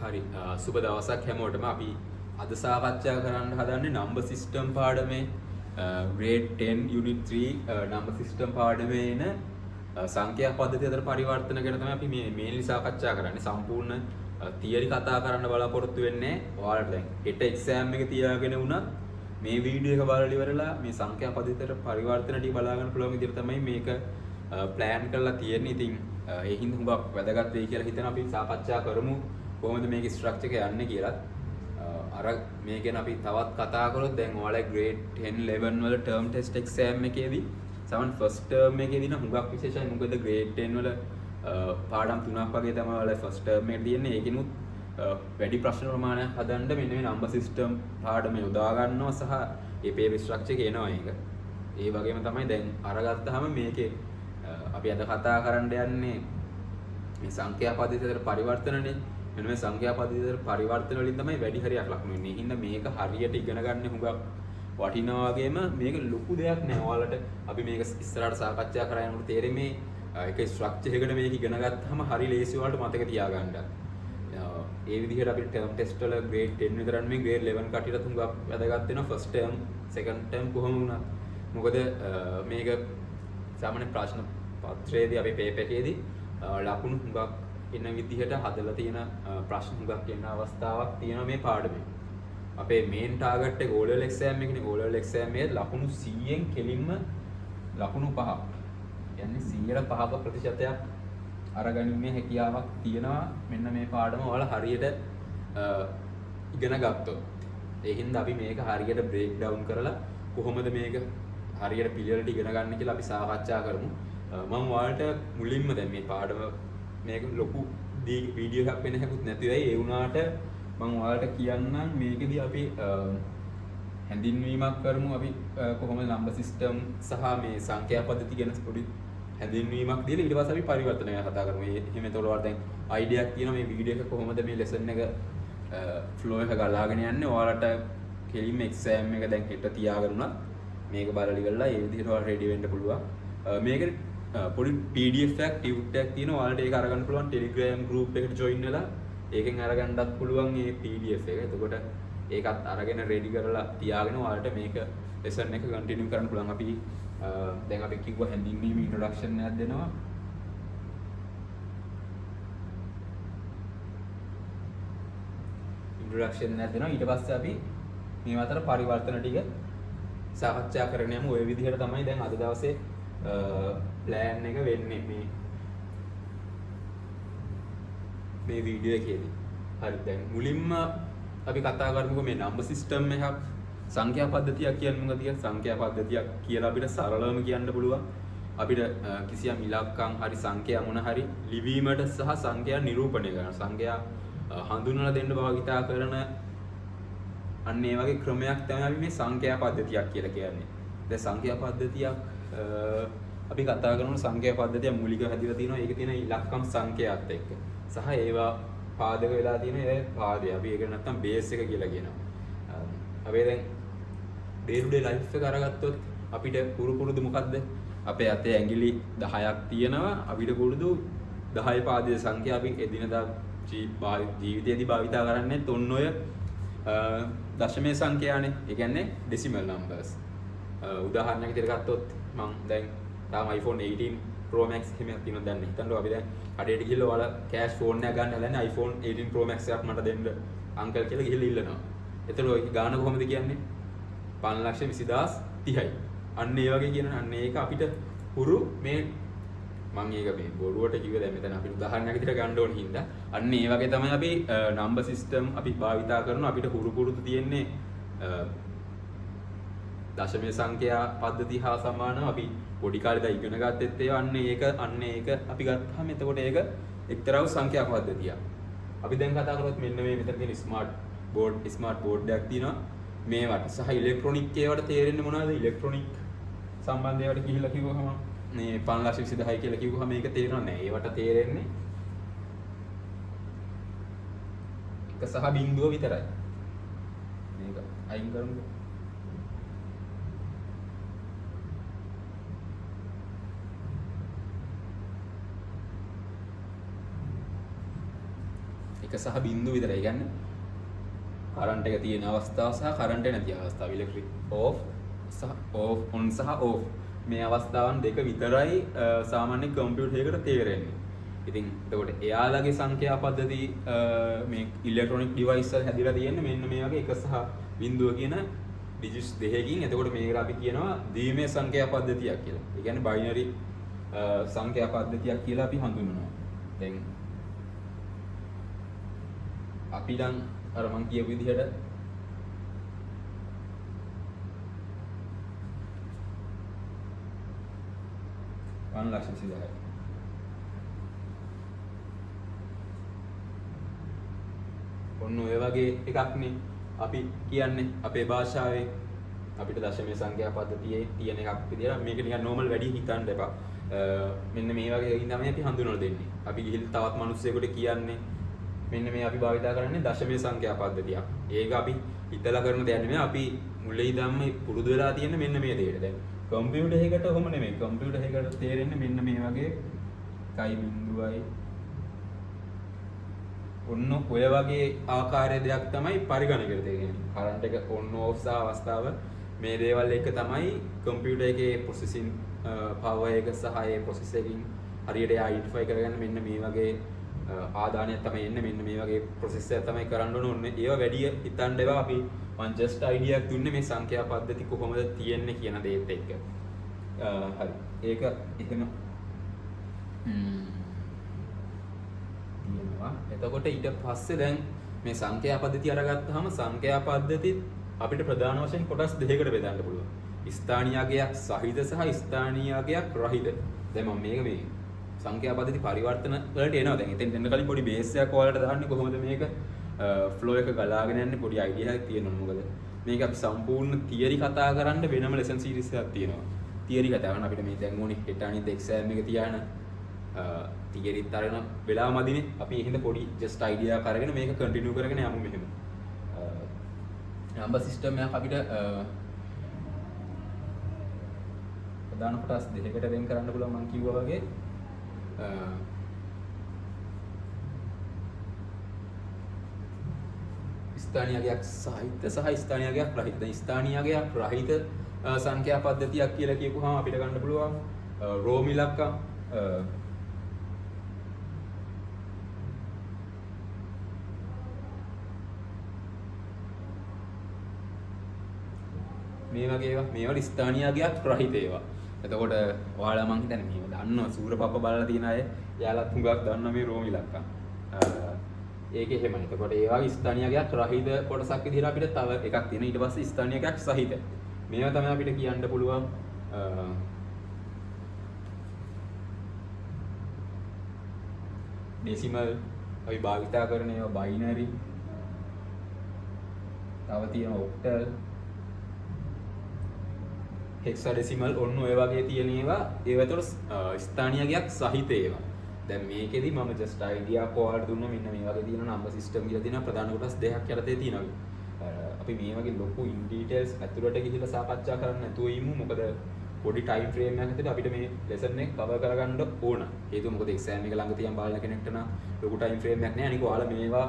හරි සුබ දවසක් හැමෝටම. අපි අද සාකච්ඡා කරන්න හදන්නේ නම්බර් සිස්ටම් පාඩමේ grade 10 unit 3 නම්බර් සිස්ටම් පාඩමේ එන සංඛ්‍යා පද්ධතිය අතර පරිවර්තන ගැන තමයි අපි මේ මේන්ලි සාකච්ඡා කරන්නේ. සම්පූර්ණ තියරි කතා කරන්න බලාපොරොත්තු වෙන්නේ. ඔයාලට දැන් හෙට එක්සෑම් එක තියාගෙන වුණත් මේ වීඩියෝ එක බලලා ඉවරලා මේ සංඛ්‍යා පද්ධතියට පරිවර්තන ටික බලා ගන්න පුළුවන් විදිහට තමයි මේක ප්ලෑන් කරලා තියෙන්නේ. ඉතින් ඒ හින්දා හුඟක් වැදගත් වෙයි කියලා හිතන අපි සාකච්ඡා කරමු කොහොමද මේකේ ස්ට්‍රක්චර් එක යන්නේ කියලා. අර මේ ගැන අපි තවත් කතා කරොත් දැන් ඔයාලා grade 10 11 වල term test exam එකේදී සමන් first term එකේදී නම් හුඟක් විශේෂයි. මොකද grade 10 වල පාඩම් තුනක් වගේ තමයි ඔයාලා first term එකේ තියෙන්නේ. ඒකිනුත් වැඩි ප්‍රශ්න ප්‍රමාණයක් හදන්න මෙන්න මේ number system පාඩම යොදා ගන්නවා සහ ඒ paper structure එක එනවා ඒක. ඒ වගේම තමයි දැන් අරගත්තාම මේකේ අපි අද කතා කරන්න යන්නේ මේ සංඛ්‍යා පද්ධතියට පරිවර්තනනේ. මෙන්න මේ සංඛ්‍යා පද්ධතියට පරිවර්තන වලින් තමයි වැඩි හරියක් ලකුණු වෙන්නේ. ඒ හින්දා මේක හරියට ඉගෙන ගන්න හුඟක් වටිනවා වගේම මේක ලොකු දෙයක් නෑ. ඔයාලට අපි මේක ඉස්සරහට සාකච්ඡා කරා යනකොට තේරෙන්නේ ඒක ස්ට්‍රක්චර් එකකට මේක ඉගෙන ගත්තාම හරි ලේසි ඔයාලට මතක තියාගන්න. ඒ විදිහට අපිට ටර්ම් ටෙස්ට් වල grade 10 විතර නෙමෙයි grade 11 කටියට හුඟක් වැදගත් වෙනවා. first term second term කොහොම වුණත්. මොකද මේක සාමාන්‍ය ප්‍රශ්න පත්‍රයේදී අපි paper එකේදී ලකුණු හුඟක් එන විදිහට හදලා තියෙන ප්‍රශ්න හුඟක් එන අවස්ථාවක් තියෙනවා මේ පාඩමේ. අපේ main target එක O level exam එකනේ. O level exam එකේ ලකුණු 100න් කෙලින්ම ලකුණු 5ක්. කියන්නේ 100ට 5ක ප්‍රතිශතයක් අරගැනීමේ හැකියාවක් තියෙනවා මෙන්න මේ පාඩම ඔයාලා හරියට ඉගෙන ගත්තොත්. ඒ හින්දා අපි මේක හරියට බ්‍රේක් ඩවුන් කරලා කොහොමද මේක හරියට පිළිවෙලට ඉගෙන ගන්න කියලා අපි සාකච්ඡා කරමු. මම ඔයාලට මුලින්ම දැන් මේ පාඩම මේක ලොකු වීඩියෝ එකක් වෙන්න හැකුත් නැති වෙයි. ඒ වුණාට මම ඔයාලට කියන්නම් මේකෙදී අපි හැඳින්වීමක් කරමු. අපි කොහොමද නම්බර් සිස්ටම් සහ මේ සංඛ්‍යා පද්ධති ගැන පොඩි හැඳින්වීමක් දීලා ඊට පස්සේ අපි පරිවර්තන ගැන කතා කරමු. එහෙම එතකොට ඔයාලට දැන් අයිඩියාවක් තියෙනවා මේ වීඩියෝ එක කොහොමද මේ ලෙසන් එක ෆ්ලෝ එක ගලාගෙන යන්නේ. ඔයාලට කෙලින්ම එක්සෑම් එක දැන් හෙට තියාගෙන උනත් මේක බලලා ඉවරලා ඒ විදිහට ඔයාලා රෙඩි වෙන්න පුළුවන්. මේකේ පොඩි PDF එකක් ටියුට් එකක් තියෙනවා. ඔයාලට ඒක අරගන්න පුළුවන් Telegram group එකට join වෙලා ඒකෙන් අරගන්නත් පුළුවන් මේ PDF එක. එතකොට ඒකත් අරගෙන රෙඩි කරලා තියාගෙන ඔයාලට මේක ලෙසන් එක කන්ටිනියු කරන්න පුළුවන්. අපි දැන් අපි කිව්ව හැඳින්වීම ඉන්ට්‍රොඩක්ෂන් එකක් දෙනවා. ඉන්ට්‍රොඩක්ෂන් එකක් දෙනවා. ඊට පස්සේ අපි මේ අතර පරිවර්තන ටික සාකච්ඡා කරගෙන යමු. ওই විදිහට තමයි දැන් අද දවසේ ප්ලෑන් එක වෙන්නේ මේ වීඩියෝ එකේදී. හරි දැන් මුලින්ම අපි කතා කරමුකෝ මේ නම්බර් සිස්ටම් එකක් සංඛ්‍යා පද්ධතියක් කියන්නේ මොකද කියලා. සංඛ්‍යා පද්ධතියක් කියලා අපිට සරලවම කියන්න පුළුවන්. අපිට කිසියම් ඉලක්කම් හරි සංඛ්‍යා මොන හරි ලිවීමට සහ සංඛ්‍යා නිරූපණය කරන සංඛ්‍යා හඳුන්වලා දෙන්න භාවිතා කරන අන්න ඒ වගේ ක්‍රමයක් තමයි අපි මේ සංඛ්‍යා පද්ධතියක් කියලා කියන්නේ. දැන් සංඛ්‍යා පද්ධතියක් අපි කතා කරන සංඛ්‍යා පද්ධතිය මූලික හැදිලා තියෙනවා. ඒකේ තියෙන ඉලක්කම් සංඛ්‍යාත් එක්ක සහ ඒවා පාදක වෙලා තියෙන ඒ පාදය අපි ඒක නැත්තම් බේස් එක කියලා කියනවා. අපි දැන් day to day life එක අරගත්තොත් අපිට පුරුදු මොකද්ද? අපේ අතේ ඇඟිලි 10ක් තියෙනවා. අපිට පුරුදු 10 පාදයේ සංඛ්‍යා අපි එදිනදා ජීවිතයේදී භාවිතා කරන්නේ ඔන්න ඔය දශමයේ සංඛ්‍යානේ. ඒ කියන්නේ decimal numbers. උදාහරණයක් විදිහට ගත්තොත් මම දැන් තාම iPhone 18 Pro Max එහෙමයක් තියෙනවා දැන්. හිතන්නකෝ අපි දැන් කඩේට ගිහිල්ලා ඔයාලා කෑෂ් ෆෝන් එකක් ගන්න හදන්නේ iPhone 18 Pro Max එකක් මට දෙන්න අංකල් කියලා ගිහිල්ලා ඉල්ලනවා. එතකොට ඔය ගාන කොහොමද කියන්නේ? 5,20,30යි. අන්න ඒ වගේ කියන අන්න ඒක අපිට හුරු මේ මම ඒක මේ බොරුවට කිව්වේ දැන් මෙතන අපිට උදාහරණයක් විදිහට ගන්න ඕන හින්දා අන්න ඒ වගේ තමයි අපි නම්බර් සිස්ටම් අපි භාවිතා කරනවා. අපිට හුරු පුරුදු තියෙන්නේ දශමයේ සංඛ්‍යා පද්ධතිය හා සමානව අපි පොඩි කාලේ ඉගෙන ගත්තෙත් ඒවා අන්න ඒක අපි ගත්තාම එතකොට ඒක එක්තරා සංඛ්‍යා පද්ධතියක්. අපි දැන් කතා කරොත් මෙන්න මේ මෙතන තියෙන ස්මාර්ට් බෝඩ් එකක් තියෙනවා. මේවට සහ ඉලෙක්ට්‍රොනික ඒවට තේරෙන්නේ මොනවද? ඉලෙක්ට්‍රොනික සම්බන්ධ ඒවාට ගිහිල්ලා කිව්වහම මේ 5,20,000 කියලා කිව්වහම මේක තේරෙන්නේ නැහැ. ඒවට තේරෙන්නේ එක සහ බිංදුව විතරයි. මේක අයින් කරමුකෝ. එක 1 සහ 0 විතරයි. ඒ කියන්නේ කරන්ට් එක තියෙන අවස්ථාව සහ කරන්ට් එක නැති අවස්ථාව. ඉලෙක්ට්‍රික් ඕෆ් සහ ඕෆ් ඔන් සහ ඕෆ් මේ අවස්ථාවන් දෙක විතරයි සාමාන්‍ය කම්පියුටර් එකකට තේරෙන්නේ. ඉතින් එතකොට එයාලගේ සංඛ්‍යා පද්ධති මේ ඉලෙක්ට්‍රොනික ඩිවයිස් වල හැදිලා තියෙන්නේ මෙන්න මේ වගේ 1 සහ 0 කියන ඩිජිට්ස් දෙකකින්. එතකොට මේකට අපි කියනවා ද්විමේය සංඛ්‍යා පද්ධතියක් කියලා. ඒ කියන්නේ බයිනරි සංඛ්‍යා පද්ධතියක් කියලා අපි හඳුන්වනවා. දැන් අපි නම් අර මං කියපු විදිහට වන් ලක්ෂ 20000යි. ඔන්න ඔය වගේ එකක්නේ අපි කියන්නේ අපේ භාෂාවේ අපිට දශමයේ සංඛ්‍යා පද්ධතියේ තියෙන එකක් විදියට මේක නිකන් නෝමල් වැඩි හිතන්න එපා. මෙන්න මේ වගේ එකකින් තමයි අපි හඳුන්වලා දෙන්නේ. අපි ගිහින් තවත් මිනිස්සුයෙකුට කියන්නේ මෙන්න මේ අපි භාවිතා කරන්නේ දශමයේ සංඛ්‍යා පද්ධතියක්. ඒක අපි හිතලා කරන දෙයක් නෙමෙයි. අපි මුලින් ඉඳන්ම පුරුදු වෙලා තියෙන මෙන්න මේ දෙයට. දැන් කම්පියුටර් එකකට ඔහොම නෙමෙයි. කම්පියුටර් එකකට තේරෙන්නේ මෙන්න මේ වගේ කයි බිඳුවයි. ඔන්න ඔය වගේ ආකාරයේ දෙයක් තමයි පරිගණකයට දෙන්නේ. කරන්ට් එක ඔන් ඕෆ් සහ අවස්ථාව මේ දේවල් එක තමයි කම්පියුටර් එකේ ප්‍රොසෙසින් පවර් එක සහ ඒ ප්‍රොසෙස් එකකින් හරියට අයිඩෙන්ටිෆයි කරගන්න මෙන්න මේ වගේ ආදානයක් තමයි එන්නේ. මෙන්න මේ වගේ ප්‍රොසෙස් එකක් තමයි කරන්න ඕනේ. ඒවා වැඩි හිතන්න ඒවා අපි මම ජස්ට් අයිඩියා එකක් දුන්නේ මේ සංඛ්‍යා පද්ධති කොහොමද තියෙන්නේ කියන දේත් එක්ක. හරි. ඒක එහෙම තියෙනවා. එතකොට ඊට පස්සේ දැන් මේ සංඛ්‍යා පද්ධතිය අරගත්තාම සංඛ්‍යා පද්ධතිත් අපිට ප්‍රධාන වශයෙන් කොටස් දෙකකට බෙදන්න පුළුවන්. ස්ථානීය අගයක් සහිත සහ ස්ථානීය අගයක් රහිත. දැන් මම මේක මේ සංඛ්‍යා පද්ධති පරිවර්තන වලට එනවා. දැන් එතෙන් එන්න කලින් පොඩි බේස් එකක් ඔයාලට දාන්නේ කොහොමද මේක ෆ්ලෝ එක ගලාගෙන යන්නේ පොඩි අයිඩියා එකක් තියෙනවා. මොකද මේක අපි සම්පූර්ණ තියරි කතා කරන්න වෙනම ලෙසන් සීරීස් එකක් තියෙනවා. තියරි කතා කරන අපිට මේ දැන් ඕනේ හෙට අනිත් එක්සෑම් එක තියාන තියරිත් අරගෙන වෙලා මදිනේ. අපි එහෙනම් පොඩි ජස්ට් අයිඩියා එකක් අරගෙන මේක කන්ටිනියු කරගෙන යමු මෙහෙම. නම්බර් සිස්ටම් එකක් අපිට ප්‍රධාන කොටස් දෙකකට වෙන් කරන්න පුළුවන් මම කිව්වා වගේ. ස්ථානීය අගයක් සහිත සහ ස්ථානීය අගයක් රහිත. දැන් ස්ථානීය අගයක් රහිත සංඛ්‍යා පද්ධතියක් කියලා කියපුවාම අපිට ගන්න පුළුවන් රෝම ඉලක්කම් මේ වගේ ඒවා මේවල ස්ථානීය අගයක් රහිත ඒවා. එතකොට ඔයාලා මං හිතන්නේ මේව දන්නවා සූරපප්ප බලලා තියෙන අය එයාලත් හුඟක් දන්නවා මේ රෝම ඉලක්කම්. ඒකේ එහෙමයි. එතකොට ඒ වගේ ස්ථානීය අගයක් රහිත කොටසක් විදිහට අපිට තව එකක් තියෙනවා. ඊට පස්සේ ස්ථානීය අගයක් සහිත. මේවා තමයි අපිට කියන්න පුළුවන් ඩෙසිමල් අපි භාවිතා කරන ඒවා බයිනරි. තව තියෙනවා ඔක්ටල් හෙක්සාඩෙසිමල් ඔන්න ඔය වගේ තියෙන ඒවා ඒතකොට ස්ථානීය අගයක් සහිත ඒවා. දැන් මේකෙදි මම ජස්ට් අයිඩියා කොහොමද දුන්නා මෙන්න මේ වගේ තියෙන නම්බර් සිස්ටම් කියලා තියෙන ප්‍රධාන කොටස් දෙකක් යටතේ තියෙනවා. අපි මේ වගේ ලොකු ඉන් ඩීටේල්ස් ඇතුළට ගිහිල්ලා සාකච්ඡා කරන්න නැතුව ඉමු. මොකද පොඩි ටයිම් ෆ්‍රේම් එකක් ඇතුළත අපිට මේ ලෙසන් එක කවර් කරගන්න ඕන. හේතුව මොකද එක්සෑම් එක ළඟ තියන් බලන කෙනෙක්ට නම් ලොකු ටයිම් ෆ්‍රේම් එකක් නැහැ. අනික ඔයාලා මේවා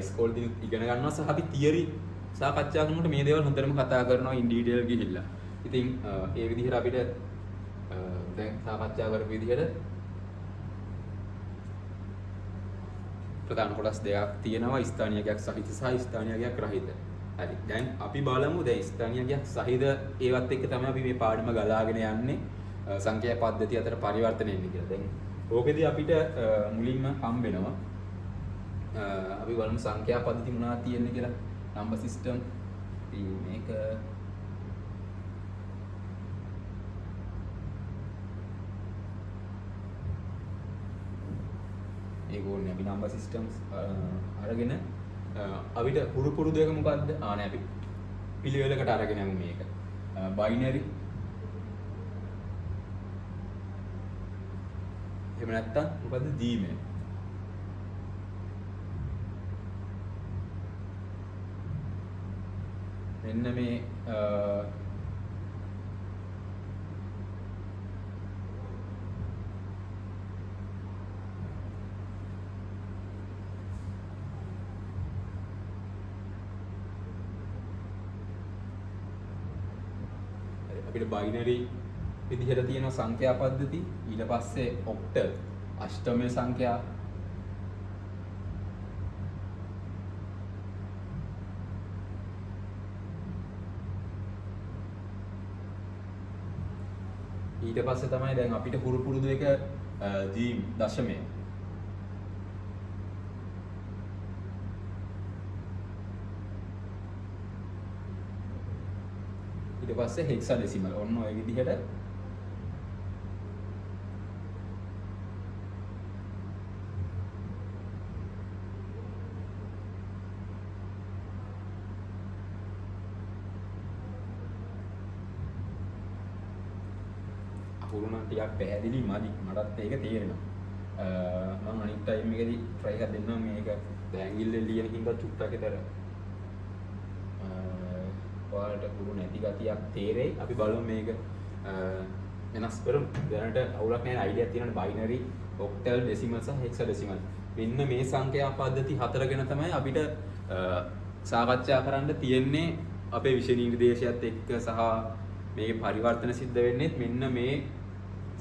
ඉස්කෝලේදී ඉගෙන ගන්නවා සහ අපි තියරි සාකච්ඡා කරනකොට මේ දේවල් හොඳටම කතා කරනවා ඉන් ඩීටේල් ගිහිල්ලා. ඉතින් ඒ විදිහට අපිට දැන් සාකච්ඡා කරපු විදිහට ප්‍රධාන කොටස් දෙකක් තියෙනවා ස්ථානීය අගයක් සහිත සහ ස්ථානීය අගයක් රහිත. හරි. දැන් අපි බලමු දැන් ස්ථානීය අගයක් සහිත ඒවත් එක්ක තමයි අපි මේ පාඩම ගලාගෙන යන්නේ සංඛ්‍යා පද්ධති අතර පරිවර්තන වෙන්නේ කියලා. දැන් ඕකෙදී අපිට මුලින්ම හම් වෙනවා අපි බලමු සංඛ්‍යා පද්ධති මොනවද තියෙන්නේ කියලා. නම්බර් සිස්ටම් මේක ඒකෝනේ අපි නම්බර් සිස්ටම්ස් අරගෙන අපිට පුරුදු එක මොකද්ද? නෑ අපි පිළිවෙලකට අරගෙන යමු මේක. බයිනරි එහෙම නැත්තම් මොකද්ද? ද්විමය. මෙන්න මේ අපිට බයිනරි විදිහට තියෙන සංඛ්‍යා පද්ධති ඊට පස්සේ ඔක්ටල් අෂ්ටමය සංඛ්‍යා ඊට පස්සේ තමයි දැන් අපිට හුරු පුරුදු එක ජීම් දශමය ඊට පස්සේ හෙක්සාඩෙසිමල් ඔන්න ඔය විදිහට අහුරු නම් ටිකක් පැහැදිලි මදි මටත් ඒක තේරෙනවා මම අනිත් ටයිම් එකේදී try එකක් දෙන්නම් මේක ඇඟිල්ලෙන් ලියන හින්දා චුට්ටක් විතර ඔයාලට හුරු නැති ගතියක් තේරෙයි අපි බලමු මේක වෙනස් කරමු දැනට අවුලක් නැහැ අයිඩියක් තියෙනවා බයිනරි ඔක්ටල් ඩෙසිමල් සහ හෙක්සාඩෙසිමල් මෙන්න මේ සංඛ්‍යා පද්ධති හතර ගැන තමයි අපිට සාකච්ඡා කරන්න තියෙන්නේ අපේ විෂය නිර්දේශයත් එක්ක සහ මේකේ පරිවර්තන සිද්ධ වෙන්නේ මෙන්න මේ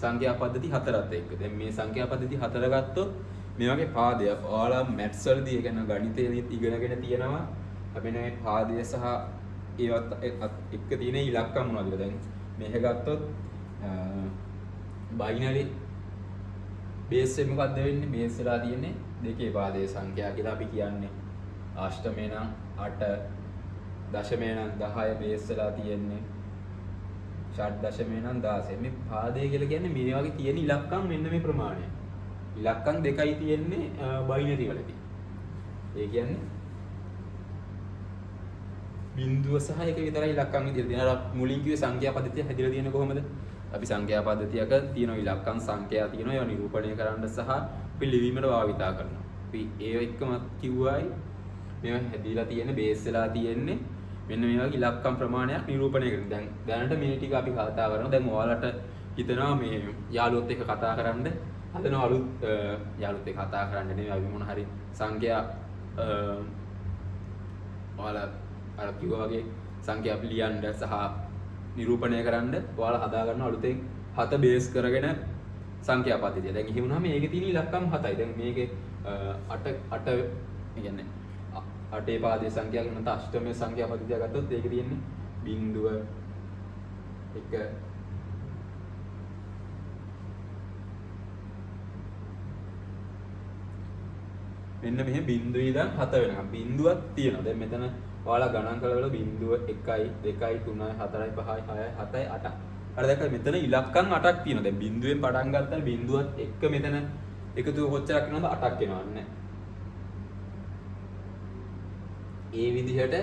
සංඛ්‍යා පද්ධති හතරත් එක්ක. දැන් මේ සංඛ්‍යා පද්ධති හතර ගත්තොත් මේ වගේ පාදයක් ඔයාලා මැත්ස් වලදී කියන ගණිතයේදී ඉගෙනගෙන තියෙනවා අපි මේ පාදය සහ ඒවත් එක්ක තියෙන ඉලක්කම් මොනවද කියලා. දැන් මේක ගත්තොත් බයිනරි බේස් එක මොකක්ද වෙන්නේ? බේස් වෙලා තියෙන්නේ දෙකේ පාදයේ සංඛ්‍යා කියලා අපි කියන්නේ. අෂ්ටමය නම් 8 දශමය නම් 10 බේස් වෙලා තියෙන්නේ. ෂඩ් දශමය නම් 16. මේ පාදය කියලා කියන්නේ මේ වගේ තියෙන ඉලක්කම් මෙන්න මේ ප්‍රමාණය. ඉලක්කම් දෙකයි තියෙන්නේ බයිනරි වලදී. ඒ කියන්නේ බිංදුව සහ එක විතරයි ඉලක්කම් විදිහට තියෙනවා. අර මුලින් කිව්වේ සංඛ්‍යා පද්ධතිය හැදිලා තියෙන්නේ කොහොමද? අපි සංඛ්‍යා පද්ධතියක තියෙන ඉලක්කම් සංඛ්‍යා තියෙනවා. ඒවා නිරූපණය කරන්න සහ අපි ලිවීමට භාවිතා කරනවා. අපි ඒ එක්කම කිව්වයි මේවා හැදිලා තියෙන්නේ බේස් වෙලා තියෙන්නේ මෙන්න මේ වගේ ඉලක්කම් ප්‍රමාණයක් නිරූපණය කරන. දැන් දැනට මේ ටික අපි කතා කරනවා. දැන් ඔයාලට හිතනවා මේ යාළුවොත් එක්ක කතා කරන්න හදනවා අලුත් යාළුවොත් එක්ක කතා කරන්න නෙමෙයි අපි මොන හරි සංඛ්‍යා ඔයාලා අර කිව්වා වගේ සංඛ්‍යා අපි ලියන්න සහ නිරූපණය කරන්න ඔයාලා හදා ගන්න අලුතෙන් 7 බේස් කරගෙන සංඛ්‍යා පද්ධතිය. දැන් එහෙම වුණාම මේකේ තියෙන ඉලක්කම් 7යි. දැන් මේකේ 8 කියන්නේ 8 පාදයේ සංඛ්‍යාවක් නැත්නම් අෂ්ටමය සංඛ්‍යා පද්ධතිය ගත්තොත් ඒකේ තියෙන්නේ බිංදුව 1 මෙන්න මෙහෙම බිංදුවේ ඉඳන් 7 වෙනකම් බිංදුවක් තියෙනවා. දැන් මෙතන ඔයාලා ගණන් කළවල බිංදුව 1යි 2යි 3යි 4යි 5යි 6යි 7යි 8යි. අර දැක්කද මෙතන ඉලක්කම් 8ක් තියෙනවා. දැන් බිංදුවෙන් පටන් ගත්තා බිංදුවත් එක්ක මෙතන එකතුව කොච්චරක් වෙනවද 8ක් වෙනවා නේ. ඒ විදිහට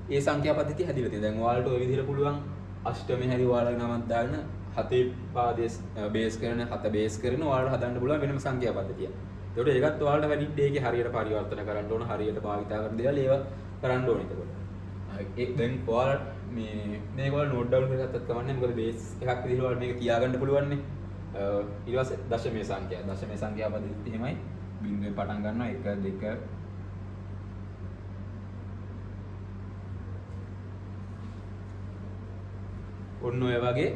ඒ සංඛ්‍යා පද්ධතිය හැදිලා තියෙනවා. දැන් ඔයාලට ওই විදිහට පුළුවන් අෂ්ටමය හැරි ඔයාලගේ නමක් දාන්න 7 පාදයේ බේස් කරන 7 බේස් කරන ඔයාලට හදන්න පුළුවන් වෙනම සංඛ්‍යා පද්ධතිය. ඒකට ඒකත් ඔයාලට වැඩි ඒකේ හරියට පරිවර්තන කරන්න ඕන හරියට භාවිතා කරන දේවල් ඒවා කරන්න ඕනේ එතකොට. ඒ දැන් ඔයාලා මේක ඔයාලා නෝට් ඩවුන් කරගත්තත් කමන්නේ මොකද බේස් එකක් විදිහට ඔයාලා මේක තියාගන්න පුළුවන් නේ. ඊට පස්සේ දශමයේ සංඛ්‍යා පද්ධතිය එහෙමයි. බිංදුවෙන් පටන් ගන්නවා 1 2 ඔන්න ඔය වගේ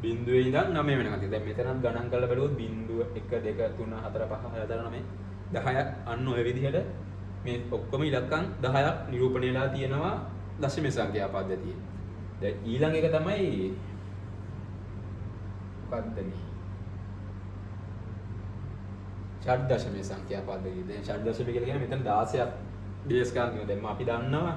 බිංදුවේ ඉඳන් 9 වෙනකන්. දැන් මෙතනත් ගණන් කරලා බලුවොත් බිංදුව 1 2 3 4 5 6 7 9 10ක් අන්න ඔය විදිහට මේ ඔක්කොම ඉලක්කම් 10ක් නිරූපණය වෙලා තියෙනවා දශම සංඛ්‍යා පද්ධතියේ. දැන් ඊළඟ එක තමයි මොකක්ද මේ? ෂඩ් දශම සංඛ්‍යා පද්ධතිය. දැන් ෂඩ් දශම කියලා කියන්නේ මෙතන 16ක් බේස් ගන්න තියෙනවා. දැන් අපි දන්නවා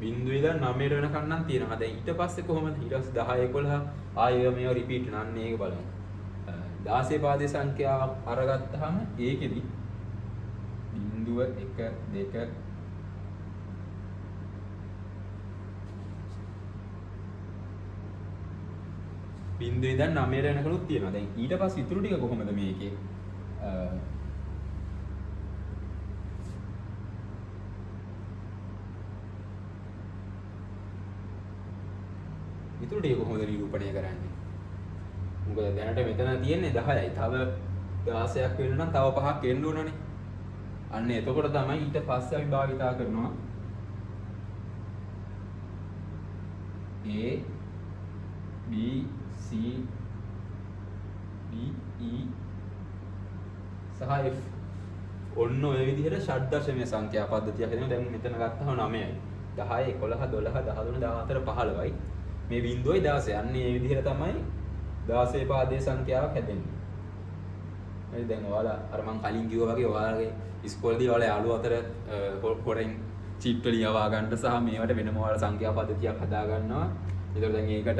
බිංදුවේ ඉඳන් 9ට වෙනකන් නම් තියෙනවා. දැන් ඊට පස්සේ කොහොමද? ඊට පස්සේ 10 11 ආයෙ මේව රිපීට් නන්න ඒක බලමු. 16 පාදයේ සංඛ්‍යාවක් අරගත්තාම ඒකෙදි බිංදුව 1 2 බිංදුවේ ඉඳන් 9ට වෙනකනුත් තියෙනවා. දැන් ඊට පස්සේ ඉතුරු ටික කොහොමද මේකේ? ඉතුරු ටික කොහොමද නිරූපණය කරන්නේ? මොකද දැනට මෙතන තියෙන්නේ 10යි. තව 16ක් වෙන්න නම් තව 5ක් එන්න ඕනනේ. අන්න එතකොට තමයි ඊට පස්සේ අපි භාවිතා කරනවා A B C D E සහ F ඔන්න ඔය විදිහට ෂඩ් දශමීය සංඛ්‍යා පද්ධතියක් හදනවා. දැන් මෙතන ගත්තහම 9යි 10 11 12 13 14 15යි මේ බිංදුවයි 16. අන්න මේ විදිහට තමයි 16 පාදයේ සංඛ්‍යාවක් හැදෙන්නේ. හරි දැන් ඔයාලා අර මං කලින් කිව්වා වගේ ඔයාලගේ ඉස්කෝලේදී ඔයාලා යාළුවෝ අතර හොරෙන් චීට් වලින් යවා ගන්න සහ මේවට වෙනම ඔයාලා සංඛ්‍යා පද්ධතියක් හදා ගන්නවා. ඒතකොට දැන් ඒකට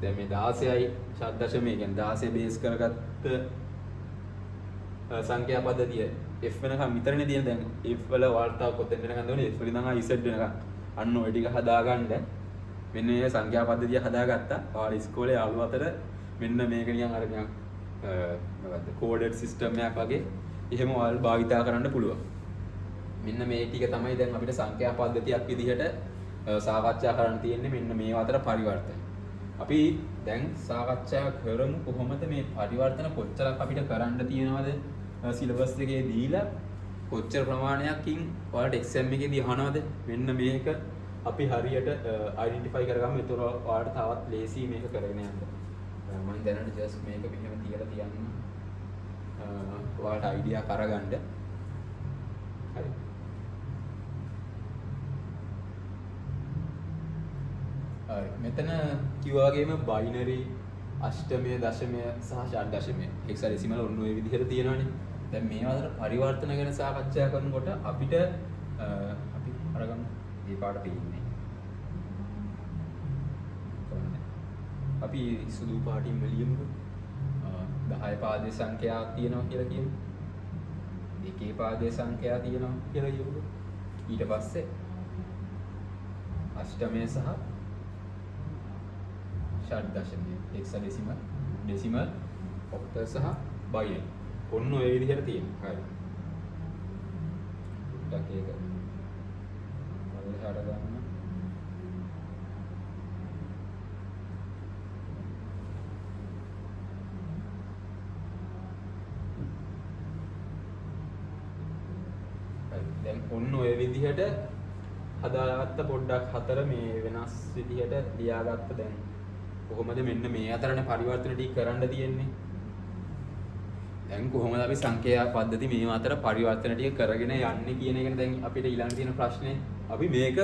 දැන් මේ 16යි ෂඩ් දශමීය කියන්නේ 16 බේස් කරගත්ත සංඛ්‍යා පද්ධතිය F වෙනකම් විතරනේ තියෙන. දැන් F වල වාර්තාව කොතෙන් වෙනකම් දෙන්නේ F වලින් තමයි Z වෙනකම්. අන්න ඔය ටික හදාගන්න මෙන්න මේ සංඛ්‍යා පද්ධතිය හදාගත්තා. ඔයාලා ඉස්කෝලේ යාළුවෝ අතර මෙන්න මේක නිකන් අර නිකන් මොකද්ද කෝඩඩ් සිස්ටම් එකක් වගේ එහෙම ඔයාලා භාවිතා කරන්න පුළුවන්. මෙන්න මේ ටික තමයි දැන් අපිට සංඛ්‍යා පද්ධතියක් විදිහට සාකච්ඡා කරන්න තියෙන්නේ. මෙන්න මේ අතර පරිවර්තන. අපි දැන් සාකච්ඡා කරමු කොහොමද මේ පරිවර්තන කොච්චරක් අපිට කරන්න තියෙනවද සිලබස් එකේ දීලා කොච්චර ප්‍රමාණයකින් ඔයාලට එක්සෑම් එකේදී අහනවද මෙන්න මේක අපි හරියට අයිඩෙන්ටිෆයි කරගමු. ඒතර ඔයාලට තවත් ලේසි මේක කරගෙන යන්න. මම දැනට ජස්ට් මේක මෙහෙම තියලා තියන්න ඔයාලට අයිඩියා කරගන්න. හරි. හරි. මෙතන කිව්වා වගේම බයිනරි අෂ්ටමය දශමය සහ ෂඩ් දශමය හෙක්සාඩෙසිමල් ඔන්න ඔය විදිහට තියෙනවානේ. දැන් මේ අතර පරිවර්තන ගැන සාකච්ඡා කරනකොට අපිට අපි අරගමු මේ පාඩ තියෙන්නේ. අපි සුදු පාටින් මෙලියමුකෝ. 10 පාදයේ සංඛ්‍යාවක් තියෙනවා කියලා කියමු. 2 පාදයේ සංඛ්‍යාවක් තියෙනවා කියලා කියමුකෝ. ඊට පස්සේ අෂ්ටමය සහ ෂඩ් දශමය හෙක්සාඩෙසිමල් ඩෙසිමල් ඔක්ටල් සහ බයිනරි ඔන්න ඔය විදිහට තියෙනවා. හරි. ටක් එක වලහාට ගන්න. හරි. දැන් ඔන්න ඔය විදිහට හදාගත්ත පොඩ්ඩක් හතර මේ වෙනස් විදිහට ලියාගත්ත දැන් කොහොමද මෙන්න මේ අතරනේ පරිවර්තන ටික කරන්න තියෙන්නේ. දැන් කොහොමද අපි සංඛ්‍යා පද්ධති මේ අතර පරිවර්තන ටික කරගෙන යන්නේ කියන එක දැන් අපිට ඊළඟ තියෙන ප්‍රශ්නේ. අපි මේක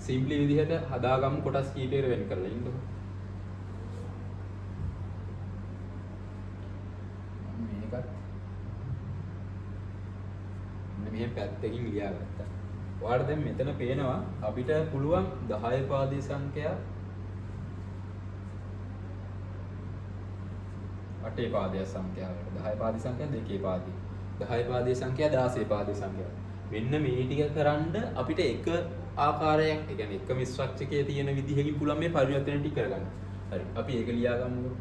සිම්ප්ලි විදිහට හදාගමු කොටස් කීපයකට වෙන් කරලා ඉන්නකො. මේකත් මෙහෙම පැත්තකින් ලියාගත්තා. ඔයාලට දැන් මෙතන පේනවා අපිට පුළුවන් 10 පාදයේ සංඛ්‍යා 8 පාදයේ සංඛ්‍යාවකට 10 පාදයේ සංඛ්‍යා 2 පාදයේ 10 පාදයේ සංඛ්‍යා 16 පාදයේ සංඛ්‍යා මෙන්න මේ ටික කරන්ඩ අපිට එක ආකාරයක් ඒ කියන්නේ එකම ස්ට්‍රක්චර් එකේ තියෙන විදිහකින් පුළුවන් මේ පරිවර්තන ටික කරගන්න. හරි අපි ඒක ලියා ගමුකෝ.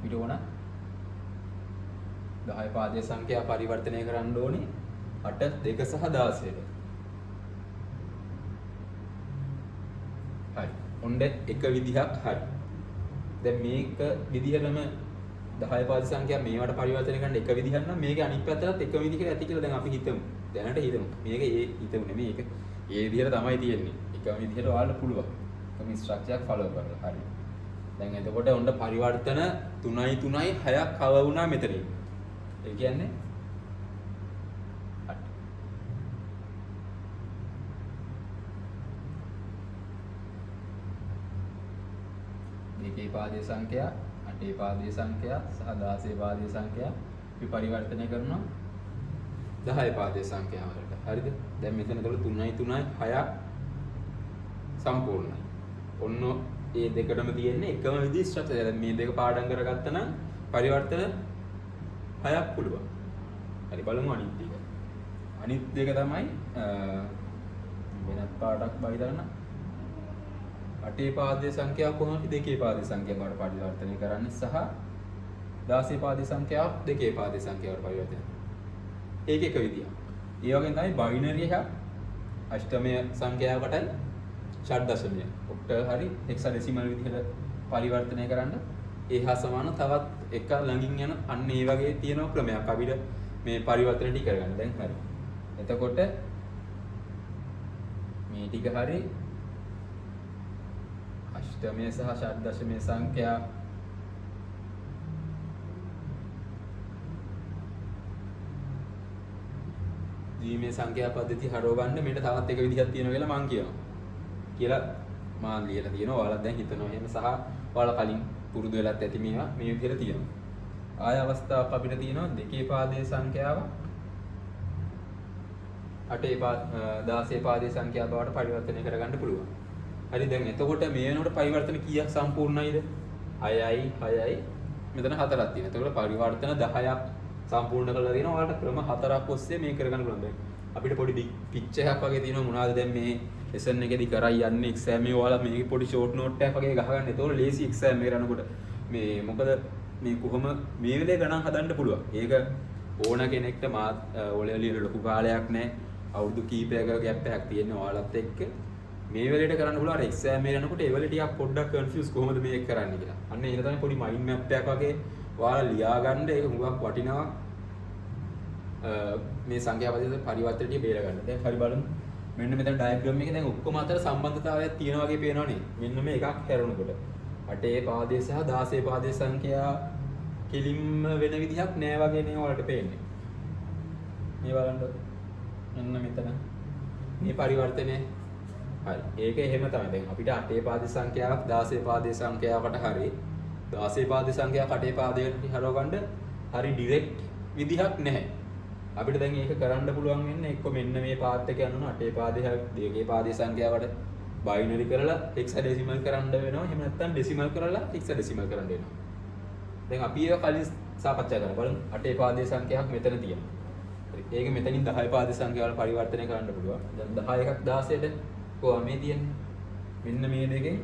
ඊට ඕන 10 පාදයේ සංඛ්‍යා පරිවර්තනය කරන්න ඕනේ 8 2 සහ 16ට. හරි. ඔන්න එක විදිහක් හරි. දැන් මේක විදිහටම 10 පාද සංඛ්‍යා මේවට පරිවර්තනය කරන්න එක විදිහක් නම් මේකේ අනිත් පැත්තටත් එක විදිහකට ඇති කියලා දැන් අපි හිතමු. දැනට හිතමු. මේක ඒ හිතමු නෙමෙයි ඒක ඒ විදිහට තමයි තියෙන්නේ. එකම විදිහට ඔයාලට පුළුවන්. එකම ස්ට්‍රක්චර් එකක් ෆලෝ කරලා. හරි. දැන් එතකොට ඔන්න පරිවර්තන 3යි 3යි 6ක් කව වුණා මෙතනින්. ඒ කියන්නේ 8. දෙකේ පාදයේ සංඛ්‍යා 8 පාදයේ සංඛ්‍යා සහ 16 පාදයේ සංඛ්‍යා අපි පරිවර්තනය කරනවා 10 පාදයේ සංඛ්‍යා වලට. හරිද? දැන් මෙතන එතකොට 3යි 3යි 6ක් සම්පූර්ණයි. ඔන්න ඒ දෙකටම තියෙන්නේ එකම විදිහේ ස්ට්‍රක්චර්. දැන් මේ දෙක පාඩම් කරගත්තා නම් පරිවර්තන 6ක් පුළුවන්. හරි බලමු අනිත් එක. අනිත් දෙක තමයි වෙනත් පාඩක් බයිදරන 8 පාදයේ සංඛ්‍යාව කොහොමද 2 පාදයේ සංඛ්‍යාව වලට පරිවර්තනය කරන්නේ සහ 16 පාදයේ සංඛ්‍යාව 2 පාදයේ සංඛ්‍යාවට පරිවර්තනය. ඒක එක විදියක්. ඒ වගේම තමයි බයිනරි එක අෂ්ටමය සංඛ්‍යාවකටයි ෂඩ් දශමය ඔක්ටල් හරි හෙක්සාඩෙසිමල් විදිහට පරිවර්තනය කරන්න ඒ හා සමාන තවත් එක ළඟින් යන අන්න ඒ වගේ තියෙන ක්‍රමයක් අපිට මේ පරිවර්තන ටික කරගන්න. දැන් හරි. එතකොට මේ ටික හරි අෂ්ටමය සහ ෂඩ්දශමය සංඛ්‍යා ද්විමය සංඛ්‍යා පද්ධති හරව ගන්න මෙන්න තවත් එක විදිහක් තියෙනවා කියලා මම කියනවා. කියලා මම ලියලා තියෙනවා. ඔයාලා දැන් හිතනවා එහෙම සහ ඔයාලා කලින් පුරුදු වෙලත් ඇති මේවා මේ විදිහට තියෙනවා. ආය අවස්ථාවක් අපිට තියෙනවා දෙකේ පාදයේ සංඛ්‍යාව 16 පාදයේ සංඛ්‍යාව බවට පරිවර්තනය කරගන්න පුළුවන්. හරි දැන් එතකොට මේ වෙනකොට පරිවර්තන කීයක් සම්පූර්ණයිද? 6යි 6යි මෙතන 4ක් තියෙනවා. එතකොට පරිවර්තන 10ක් සම්පූර්ණ කරලා තියෙනවා. ඔයාලට ක්‍රම 4ක් ඔස්සේ මේ කරගන්න පුළුවන්. දැන් අපිට පොඩි පික්චර් එකක් වගේ තියෙනවා. මොනවාද දැන් මේ ලෙසන් එකේදී කරයි යන්නේ එක්සෑම් එකේ ඔයාලා මේකේ පොඩි ෂෝට් නෝට් එකක් වගේ ගහගන්න. එතකොට ලේසි එක්සෑම් එකට යනකොට මේ මොකද මේ කොහොම මේ වෙලේ ගණන් හදන්න පුළුවන්. ඒක ඕන කෙනෙක්ට මාත් ඔලෙලියට ලොකු කාලයක් නැහැ. අවුරුදු කීපයක ගැප් එකක් තියෙන ඔයාලත් එක්ක මේ වෙලේට කරන්න පුළුවන්. අර එක්සෑම් එකට යනකොට ඒ වෙලේ ටිකක් පොඩ්ඩක් කන්ෆියුස් කොහොමද මේක කරන්නේ කියලා. අන්න ඒක තමයි පොඩි මයින්ඩ් මැප් එකක් වගේ ඔයාලා ලියා ගන්න. ඒක හුඟක් වටිනවා. මේ සංඛ්‍යා පද්ධතියේ පරිවර්තනයේ බේර ගන්න. දැන් හරි බලමු. මෙන්න මෙතන ඩයග්‍රෑම් එකේ දැන් ඔක්කොම අතර සම්බන්ධතාවයක් තියෙනවා වගේ පේනවනේ. මෙන්න මේ එකක් හැරෙනකොට 8 පාදයේ සහ 16 පාදයේ සංඛ්‍යා කෙලින්ම වෙන විදිහක් නෑ වගේ නේ ඔයාලට පේන්නේ. මේ බලන්න. මෙන්න මෙතන මේ පරිවර්තනය හරි. ඒක එහෙම තමයි. දැන් අපිට 8 පාදයේ සංඛ්‍යාවක් 16 පාදයේ සංඛ්‍යාවකට හරි 16 පාදයේ සංඛ්‍යාවක් 8 පාදයට හරව ගන්න හරි ඩිරෙක්ට් විදිහක් නැහැ. අපිට දැන් ඒක කරන්න පුළුවන් වෙන්නේ එක්ක මෙන්න මේ පාත් එක යනවා 8 පාදයේ දෙකේ පාදයේ සංඛ්‍යාවට බයිනරි කරලා හෙක්සාඩෙසිමල් කරන්න වෙනවා. එහෙම නැත්නම් ඩෙසිමල් කරලා හෙක්සාඩෙසිමල් කරන්න වෙනවා. දැන් අපි ඒක කලින් සාකච්ඡා කරා. බලමු 8 පාදයේ සංඛ්‍යාවක් මෙතන තියෙනවා. හරි. ඒක මෙතනින් 10 පාදයේ සංඛ්‍යාවල පරිවර්තනය කරන්න පුළුවන්. දැන් 10 එකක් 16ට කොහොම මේ තියෙන්නේ? මෙන්න මේ දෙකෙන්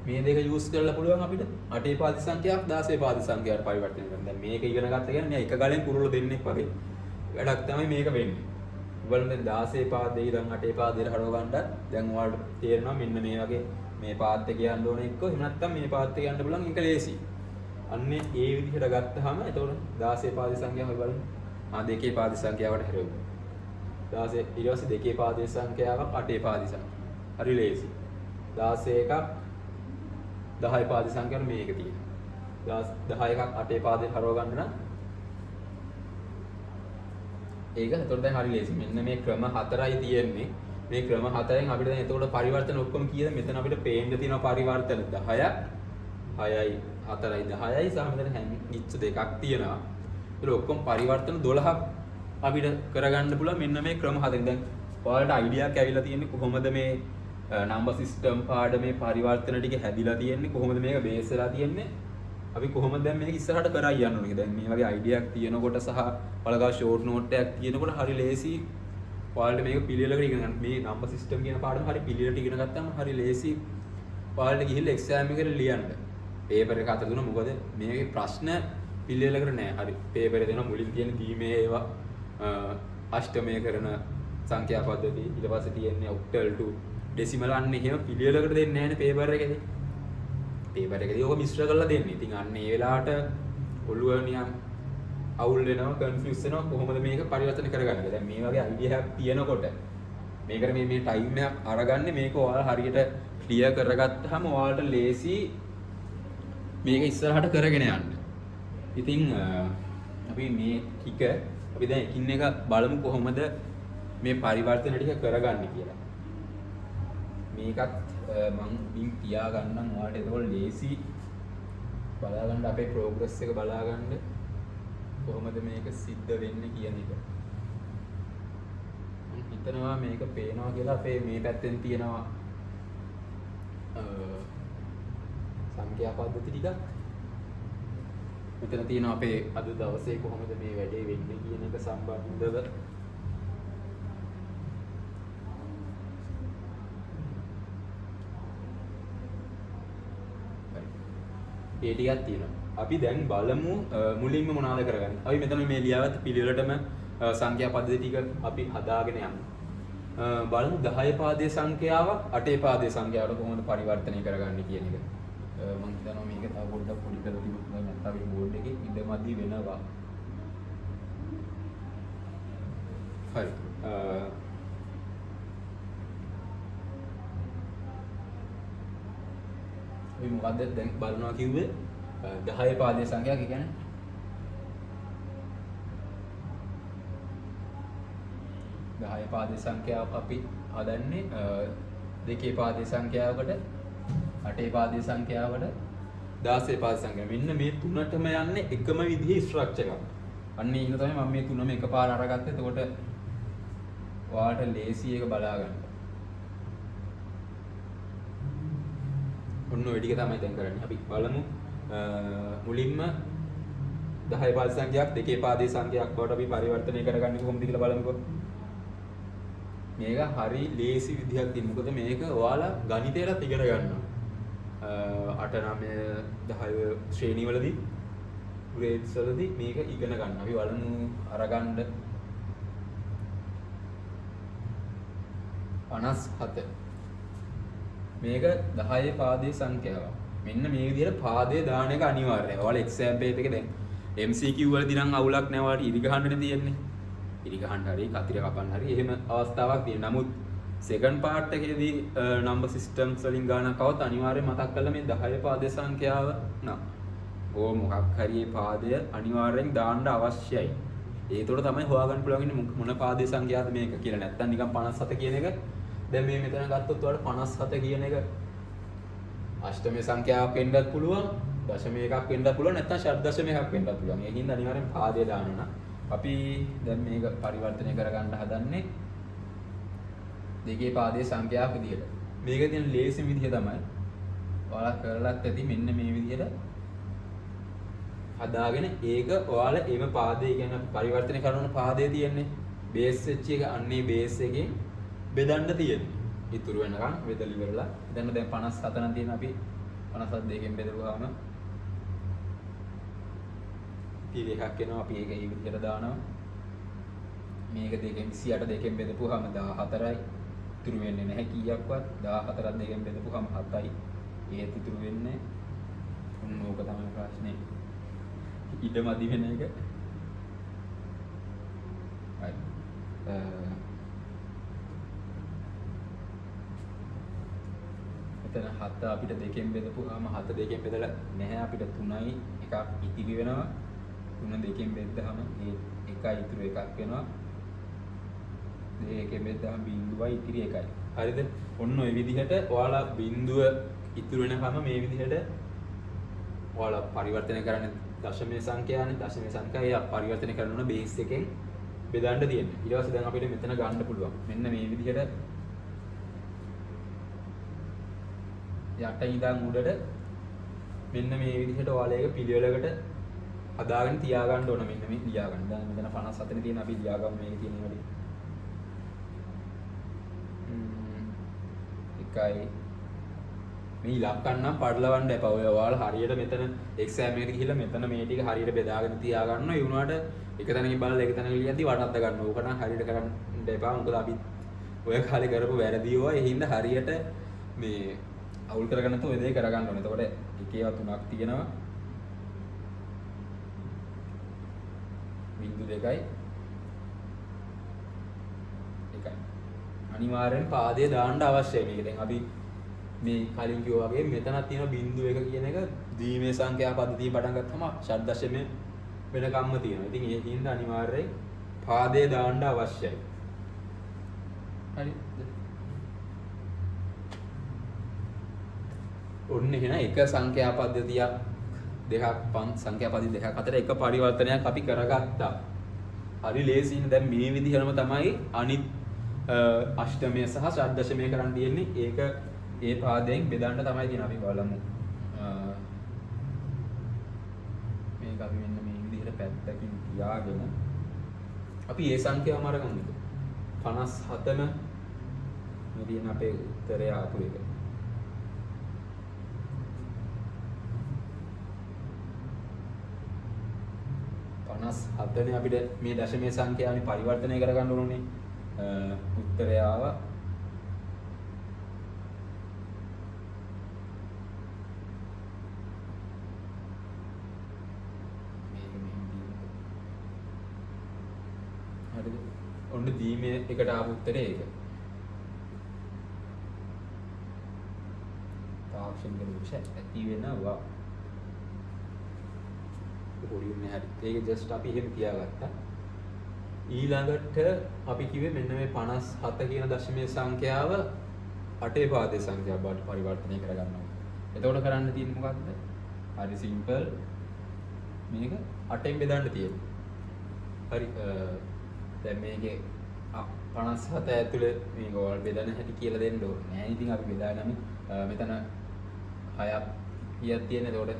මේ දෙක යූස් කරලා පුළුවන් අපිට 8 පාදයේ සංඛ්‍යාවක් 16 පාදයේ සංඛ්‍යාවට පරිවර්තනය කරන්න. දැන් මේක ඉගෙන ගත්ත කියන්නේ එක ගලෙන් කුරුල්ල දෙන්නෙක් වගේ වැඩක් තමයි මේක වෙන්නේ. ඔයාලම දැන් 16 පාදයේ ඉඳන් 8 පාදයට හරව ගන්නත් දැන් ඔයාලට තේරෙනවා මෙන්න මේ වගේ මේ පාත් එක යන්න ඕන එක්ක එහෙම නැත්නම් මේ පාත් එක යන්න පුළුවන් එක ලේසි. අන්නේ ඒ විදිහට ගත්තාම එතකොට 16 පාදයේ සංඛ්‍යාව බලන්න. දෙකේ පාදයේ සංඛ්‍යාවට හැරෙමු. 16 ඊට පස්සේ දෙකේ පාදයේ සංඛ්‍යාවක් 8 පාදයේ සංඛ්‍යාව. හරි ලේසි. 16 එකක් 10 පාදයේ සංඛ්‍යාවට මේක තියෙනවා. 10 එකක් 8 පාදයේ හරව ගන්න නම් ඒක එතකොට දැන් හරි ලේසි. මෙන්න මේ ක්‍රම 4යි තියෙන්නේ. මේ ක්‍රම 4ෙන් අපිට දැන් එතකොට පරිවර්තන ඔක්කොම කීයද? මෙතන අපිට පේන්න තියෙන පරිවර්තන 10ක් 6යි 4යි 10යි සහ මෙතන හැංගිච්ච දෙකක් තියෙනවා. ඒක ඔක්කොම පරිවර්තන 12ක් අපිට කරගන්න පුළුවන් මෙන්න මේ ක්‍රම 4ෙන්. දැන් ඔයාලට අයිඩියා එකක් ඇවිල්ලා තියෙන්නේ කොහොමද මේ නම්බර් සිස්ටම් පාඩමේ පරිවර්තන ටික හැදිලා තියෙන්නේ, කොහොමද මේක බේස් වෙලා තියෙන්නේ, අපි කොහොමද දැන් මේක ඉස්සරහට කරා යන්න ඕනේ. දැන් මේ වගේ අයිඩියා එකක් තියෙනකොට සහ ඔයාලගා ෂෝට් නෝට් එකක් තියෙනකොට හරි ලේසි ඔයාලට මේක පිළිවෙලකට ඉගෙන ගන්න. මේ නම්බර් සිස්ටම් කියන පාඩම හරි පිළිවෙලට ඉගෙන ගත්තාම හරි ලේසි ඔයාලට ගිහිල්ලා එක්සෑම් එකට ලියන්න. පේපර් එක අතර දුන මොකද මේකේ ප්‍රශ්න පිළිවෙලකට නෑ. හරි පේපර් එක දෙනවා මුලින් තියෙන දීමේ ඒවා අෂ්ටමය කරන සංඛ්‍යා පද්ධති, ඊට පස්සේ තියෙන්නේ ඔක්ටල් ටු ඩෙසිමල් අන්න එහෙම පිළිවෙලකට දෙන්නේ නෑනේ පේපර් එකේදී. පේපර් එකේදී ඔක මිශ්‍ර කරලා දෙන්නේ. ඉතින් අන්න ඒ වෙලාවට ඔළුව නියම් අවුල් වෙනවා, කන්ෆියුස් වෙනවා කොහොමද මේක පරිවර්තන කරගන්නේ. දැන් මේ වගේ අයිඩියා එකක් තියෙනකොට මේකට මේ ටයිම් එකක් අරගන්නේ මේක ඔයාලා හරියට ක්ලියර් කරගත්තාම ඔයාලට ලේසි මේක ඉස්සරහට කරගෙන යන්න. ඉතින් අපි මේ ටික අපි දැන් එකින් එක බලමු කොහොමද මේ පරිවර්තන ටික කරගන්නේ කියලා. මේකත් මම ලින්ක් තියා ගන්නම් ඔයාලට. ඒකවල ලේසි බලා ගන්න අපේ ප්‍රෝග්‍රස් එක බලා ගන්න කොහොමද මේක සිද්ධ වෙන්නේ කියන එක. මම හිතනවා මේක පේනවා කියලා. අපේ මේ පැත්තෙන් තියෙනවා සංඛ්‍යා පද්ධති ටිකක්. මෙතන තියෙනවා අපේ අද දවසේ කොහොමද මේ වැඩේ වෙන්නේ කියන එක සම්බන්ධව. ඒ ටිකක් තියෙනවා. අපි දැන් බලමු මුලින්ම මොනවද කරගන්නේ. අපි මෙතන මේ ලියාගත්ත පිළිවෙලටම සංඛ්‍යා පද්ධති ටික අපි හදාගෙන යමු. බලමු 10 පාදයේ සංඛ්‍යාවක් 8 පාදයේ සංඛ්‍යාවට කොහොමද පරිවර්තනය කරගන්නේ කියන එක. මම හිතනවා මේක තව පොඩ්ඩක් පොඩි කරලා තිබුණා නැත්නම් මේ බෝඩ් එකේ ඉඳමදි වෙනවා. හරි. අපි මොකද්ද දැන් බලනවා කිව්වේ 10 පාදයේ සංඛ්‍යාවක් කියන්නේ දහය පාදේ සංඛ්‍යාවක් අපි හදන්නේ දෙකේ පාදේ සංඛ්‍යාවකට අටේ පාදේ සංඛ්‍යාවට 16 පාදේ සංඛ්‍යාව. මෙන්න මේ තුනටම යන්නේ එකම විදිහේ ස්ට්‍රක්චර් එකක්. අන්න ඒක තමයි මම මේ තුනම එකපාර අරගත්තේ. එතකොට ඔයාලට ලේසි එක බලා ගන්න. ඔන්න ඔය ටික තමයි දැන් කරන්නේ. අපි බලමු මුලින්ම 10 පාදේ සංඛ්‍යාවක් දෙකේ පාදේ සංඛ්‍යාවක් බවට අපි පරිවර්තනය කරගන්නේ කොහොමද කියලා බලමුකෝ. මේක හරි ලේසි විදිහක් තියෙන. මොකද මේක ඔයාලා ගණිතයටත් ඉගෙන ගන්නවා. 8 9 10 ශ්‍රේණි වලදී ග්‍රේඩ්ස් වලදී මේක ඉගෙන ගන්න. අපි බලමු අරගන්න 57. මේක 10 පාදයේ සංඛ්‍යාවක්. මෙන්න මේ විදිහට පාදයේ දාන එක අනිවාර්යයි. ඔයාලා එක්සෑම් පේපර් එකේ දැන් MCQ වලදී නම් අවුලක් නැහැ. ඔයාලට ඉරි ගහන්නනේ තියෙන්නේ. ඉරි ගහන්න හරි කතිර කපන්න හරි එහෙම අවස්ථාවක් තියෙනවා. නමුත් සෙකන්ඩ් පාර්ට් එකේදී නම්බර් සිස්ටම්ස් වලින් ගානක් આવත් අනිවාර්යයෙන් මතක් කරලා මේ 10 පාදයේ සංඛ්‍යාව නම් ඕ මොකක් හරි මේ පාදය අනිවාර්යෙන් දාන්න අවශ්‍යයි. ඒතකොට තමයි හොයාගන්න පුළුවන් ඉන්නේ මොන පාදයේ සංඛ්‍යාවද මේක කියලා. නැත්තම් නිකන් 57 කියන එක දැන් මේ මෙතන ගත්තොත් ඔයාලට 57 කියන එක අෂ්ටමයේ සංඛ්‍යාවක් වෙන්නත් පුළුවන්, දශම එකක් වෙන්නත් පුළුවන්, නැත්තම් ෂඩ් දශම එකක් වෙන්නත් පුළුවන්. ඒ හින්දා අනිවාර්යෙන් පාදයේ දාන්න ඕන. අපි දැන් මේක පරිවර්තනය කරගන්න හදන්නේ දෙකේ පාදයේ සංඛ්‍යාවක් විදිහට. මේක තියෙන ලේසි විදිහ තමයි ඔයාලා කරලත් ඇති මෙන්න මේ විදිහට හදාගෙන ඒක ඔයාලා එම පාදයේ කියන්නේ පරිවර්තනය කරන පාදයේ තියෙන්නේ බේස් වෙච්ච එක අන්නේ බේස් එකෙන් බෙදන්න තියෙන්නේ. ඉතුරු වෙනකන් බෙදලා ඉවරලා. දැන් 57 නම් තියෙන අපි 57 දෙකෙන් බෙදුවාම P එකක් එනවා. අපි ඒක ඒ විදිහට දානවා. මේක දෙකෙන් 28 දෙකෙන් බෙදපුවාම 14යි. ඉතුරු වෙන්නේ නැහැ කීයක්වත්. 14ක් දෙකෙන් බෙදපුවාම 7යි. ඒත් ඉතුරු වෙන්නේ ඕක තමයි ප්‍රශ්නේ. ඉඩ මදි වෙන එක. හරි. එතන 7 අපිට දෙකෙන් බෙදපුවාම 7 දෙකෙන් බෙදලා නැහැ අපිට 3යි එකක් ඉතිරි වෙනවා. 3 දෙකෙන් බෙද්දාම ඒ එකයි ඉතුරු එකක් වෙනවා. දෙකෙන් බෙද්දාම බිංදුවයි ඉතිරි එකයි. හරිද? ඔන්න ඔය විදිහට ඔයාලා බිංදුව ඉතුරු වෙනකම මේ විදිහට ඔයාලා පරිවර්තනය කරන්නේ දශමයේ සංඛ්‍යාවනේ. දශමයේ සංඛ්‍යාව පරිවර්තනය කරන ඕන බේස් එකෙන් බෙදන්න තියෙන්නේ. ඊට පස්සේ දැන් අපිට මෙතන ගන්න පුළුවන්. මෙන්න මේ විදිහට යට ඉඳන් උඩට මෙන්න මේ විදිහට ඔයාලා ඒක පිළිවෙලකට හදාගෙන තියාගන්න ඕන. මෙන්න මේ ලියාගන්න. දැන් මෙතන 57 නේ තියෙන අපි ලියාගමු මේකේ තියෙන වැඩි. එකයි මේ ඉලක්කම් නම් පටලවන්න එපා. ඔය ඔයාලා හරියට මෙතන එක්සෑම් එකට ගිහිල්ලා මෙතන මේ ටික හරියට බෙදාගෙන තියාගන්න. ඒ වුණාට එක තැනකින් බලලා එක තැනක ලියද්දි වටද්ද ගන්න. ඕක නම් හරියට කරන්න එපා. මොකද අපි ඔය කාලේ කරපු වැරදි ඒවා ඒ හින්දා හරියට මේ අවුල් කරගන්න තෝ ඔය දේ කරගන්න ඕනේ. එතකොට එකේවා තුනක් තියෙනවා. බිංදු දෙකයි එකයි. අනිවාර්යෙන් පාදයේ දාන්න අවශ්‍යයි. මේක දැන් අපි මේ කලින් කිව්වා වගේ මෙතනක් තියෙන බිංදු එක කියන එක දීමේ සංඛ්‍යා පද්ධතිය පටන් ගත්තම ෂඩ් දශමයේ වෙනකම්ම තියෙනවා. ඉතින් ඒ හින්දා අනිවාර්යෙන් පාදයේ දාන්න අවශ්‍යයි. හරි. ඔන්න එහෙනම් එක සංඛ්‍යා පද්ධතියක් දෙකක් සංඛ්‍යා පද්ධති දෙකක් අතර එක පරිවර්තනයක් අපි කරගත්තා. හරි ලේසියිනේ. දැන් මේ විදිහම තමයි අනිත් අෂ්ටමය සහ ෂඩ් දශමය කරන්න තියෙන්නේ. ඒක ඒ පාදයෙන් බෙදන්න තමයි තියෙන්නේ. අපි බලමු. මේක අපි මෙන්න මේ විදිහට පැත්තකින් තියාගෙන අපි ඒ සංඛ්‍යාවම අරගමුද? 57ම මේ තියෙන අපේ උත්තරය ආපු එක. 57නේ අපිට මේ දශමයේ සංඛ්‍යාවනේ පරිවර්තනය කරගන්න ඕනේ. උත්තරය ආවා. හරිද? ඔන්න ඔන්න දීමේ එකට ආපු උත්තරේ ඒක. තාක්ෂණික දෝෂ ඇති වෙනවා. පොඩි උනේ හරි. ඒක ජස්ට් අපි එහෙම තියාගත්තා. ඊළඟට අපි කිව්වේ මෙන්න මේ 57 කියන දශමයේ සංඛ්‍යාව අටේ පාදයේ සංඛ්‍යාව බවට පරිවර්තනය කරගන්නවා. එතකොට කරන්න තියෙන්නේ මොකක්ද? හරි සිම්පල්. මේක 8ෙන් බෙදන්න තියෙනවා. හරි දැන් මේකේ 57 ඇතුලේ මේක ඔයාලට බෙදන්න හැටි කියලා දෙන්න ඕනේ. නෑ ඉතින් අපි බෙදාගෙන මෙතන 6ක් කීයක් තියෙන. එතකොට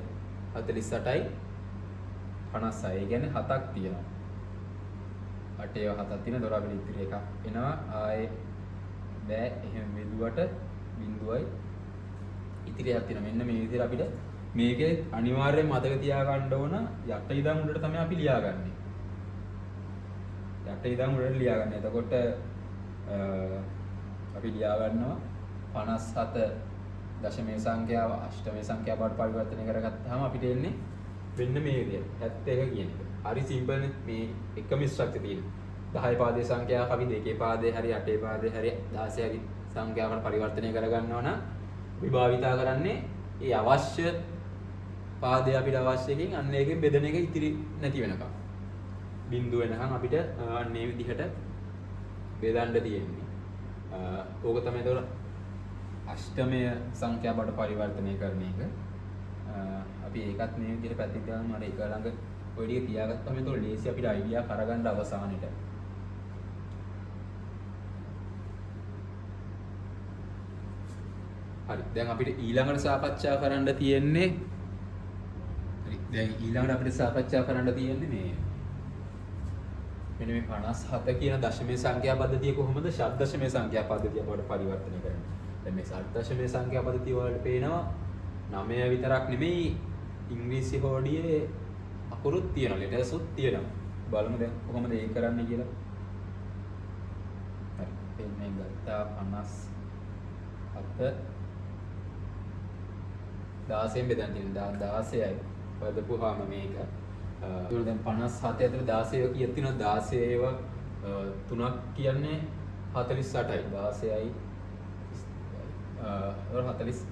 48යි 56. ඒ කියන්නේ 7ක් තියෙනවා. 8 7ක් තියෙන. එතකොට අපිට ඉතිරි එකක් එනවා. ආයේ බෑ එහෙම බෙදුවට බිඳුවයි ඉතිරියක් තියෙනවා. මෙන්න මේ විදිහට අපිට මේකේ අනිවාර්යෙන් මතක තියාගන්න ඕන යට ඉඳන් උඩට තමයි අපි ලියාගන්නේ. යට ඉඳන් උඩට ලියාගන්න. එතකොට අපි ලියා ගන්නවා 57 දශමයේ සංඛ්‍යාව අෂ්ටමයේ සංඛ්‍යාව බවට පරිවර්තනය කරගත්තාම අපිට එන්නේ මෙන්න මේ විදිහට 71 කියන එක. හරි සිම්පල් නේ. මේ එකම ස්ට්‍රක්චර් තියෙනවා. 10 පාදයේ සංඛ්‍යාවක් අපි 2 පාදයේ හරි 8 පාදයේ හරි 16 හරි සංඛ්‍යාවකට පරිවර්තනය කරගන්නවා නම් අපි භාවිතා කරන්නේ ඒ අවශ්‍ය පාදය අපිට අවශ්‍ය එකකින් අන්න ඒකෙන් බෙදෙන එක ඉතිරි නැති වෙනකම්. බිඳුව වෙනකම් අපිට අන්න ඒ විදිහට බෙදන්න තියෙන්නේ. ඕක තමයි ඒතකොට අෂ්ටමය සංඛ්‍යා බවට පරිවර්තනය කරන එක. අපි ඒකත් මේ විදිහට පැත්තට දානවා. අර එක ළඟ ඔය ටික තියාගත්තම ඒතකොට ලේසි අපිට අයිඩියා කරගන්න අවසානෙට. හරි දැන් අපිට ඊළඟට සාකච්ඡා කරන්න තියෙන්නේ මේ මෙන්න මේ 57 කියන දශමයේ සංඛ්‍යා පද්ධතිය කොහොමද ෂඩ් දශමයේ සංඛ්‍යා පද්ධතිය බවට පරිවර්තනය කරන්නේ. දැන් මේ ෂඩ් දශමයේ සංඛ්‍යා පද්ධතිය වලට පේනවා 9 විතරක් නෙමෙයි ඉංග්‍රීසි හෝඩියේ අකුරුත් තියෙනවා, ලෙටර්ස්ුත් තියෙනවා. බලමු දැන් කොහොමද ඒක කරන්නේ කියලා. හරි පෙන්නෙන් ගත්තා 57 16න් බෙදන්න තියෙනවා 16යි. බෙදපුවාම මේක ඒක දැන් 57 ඇතුළේ 16 කීයක් තියෙනවද? 16 ඒවා 3ක් කියන්නේ 48යි. 16යි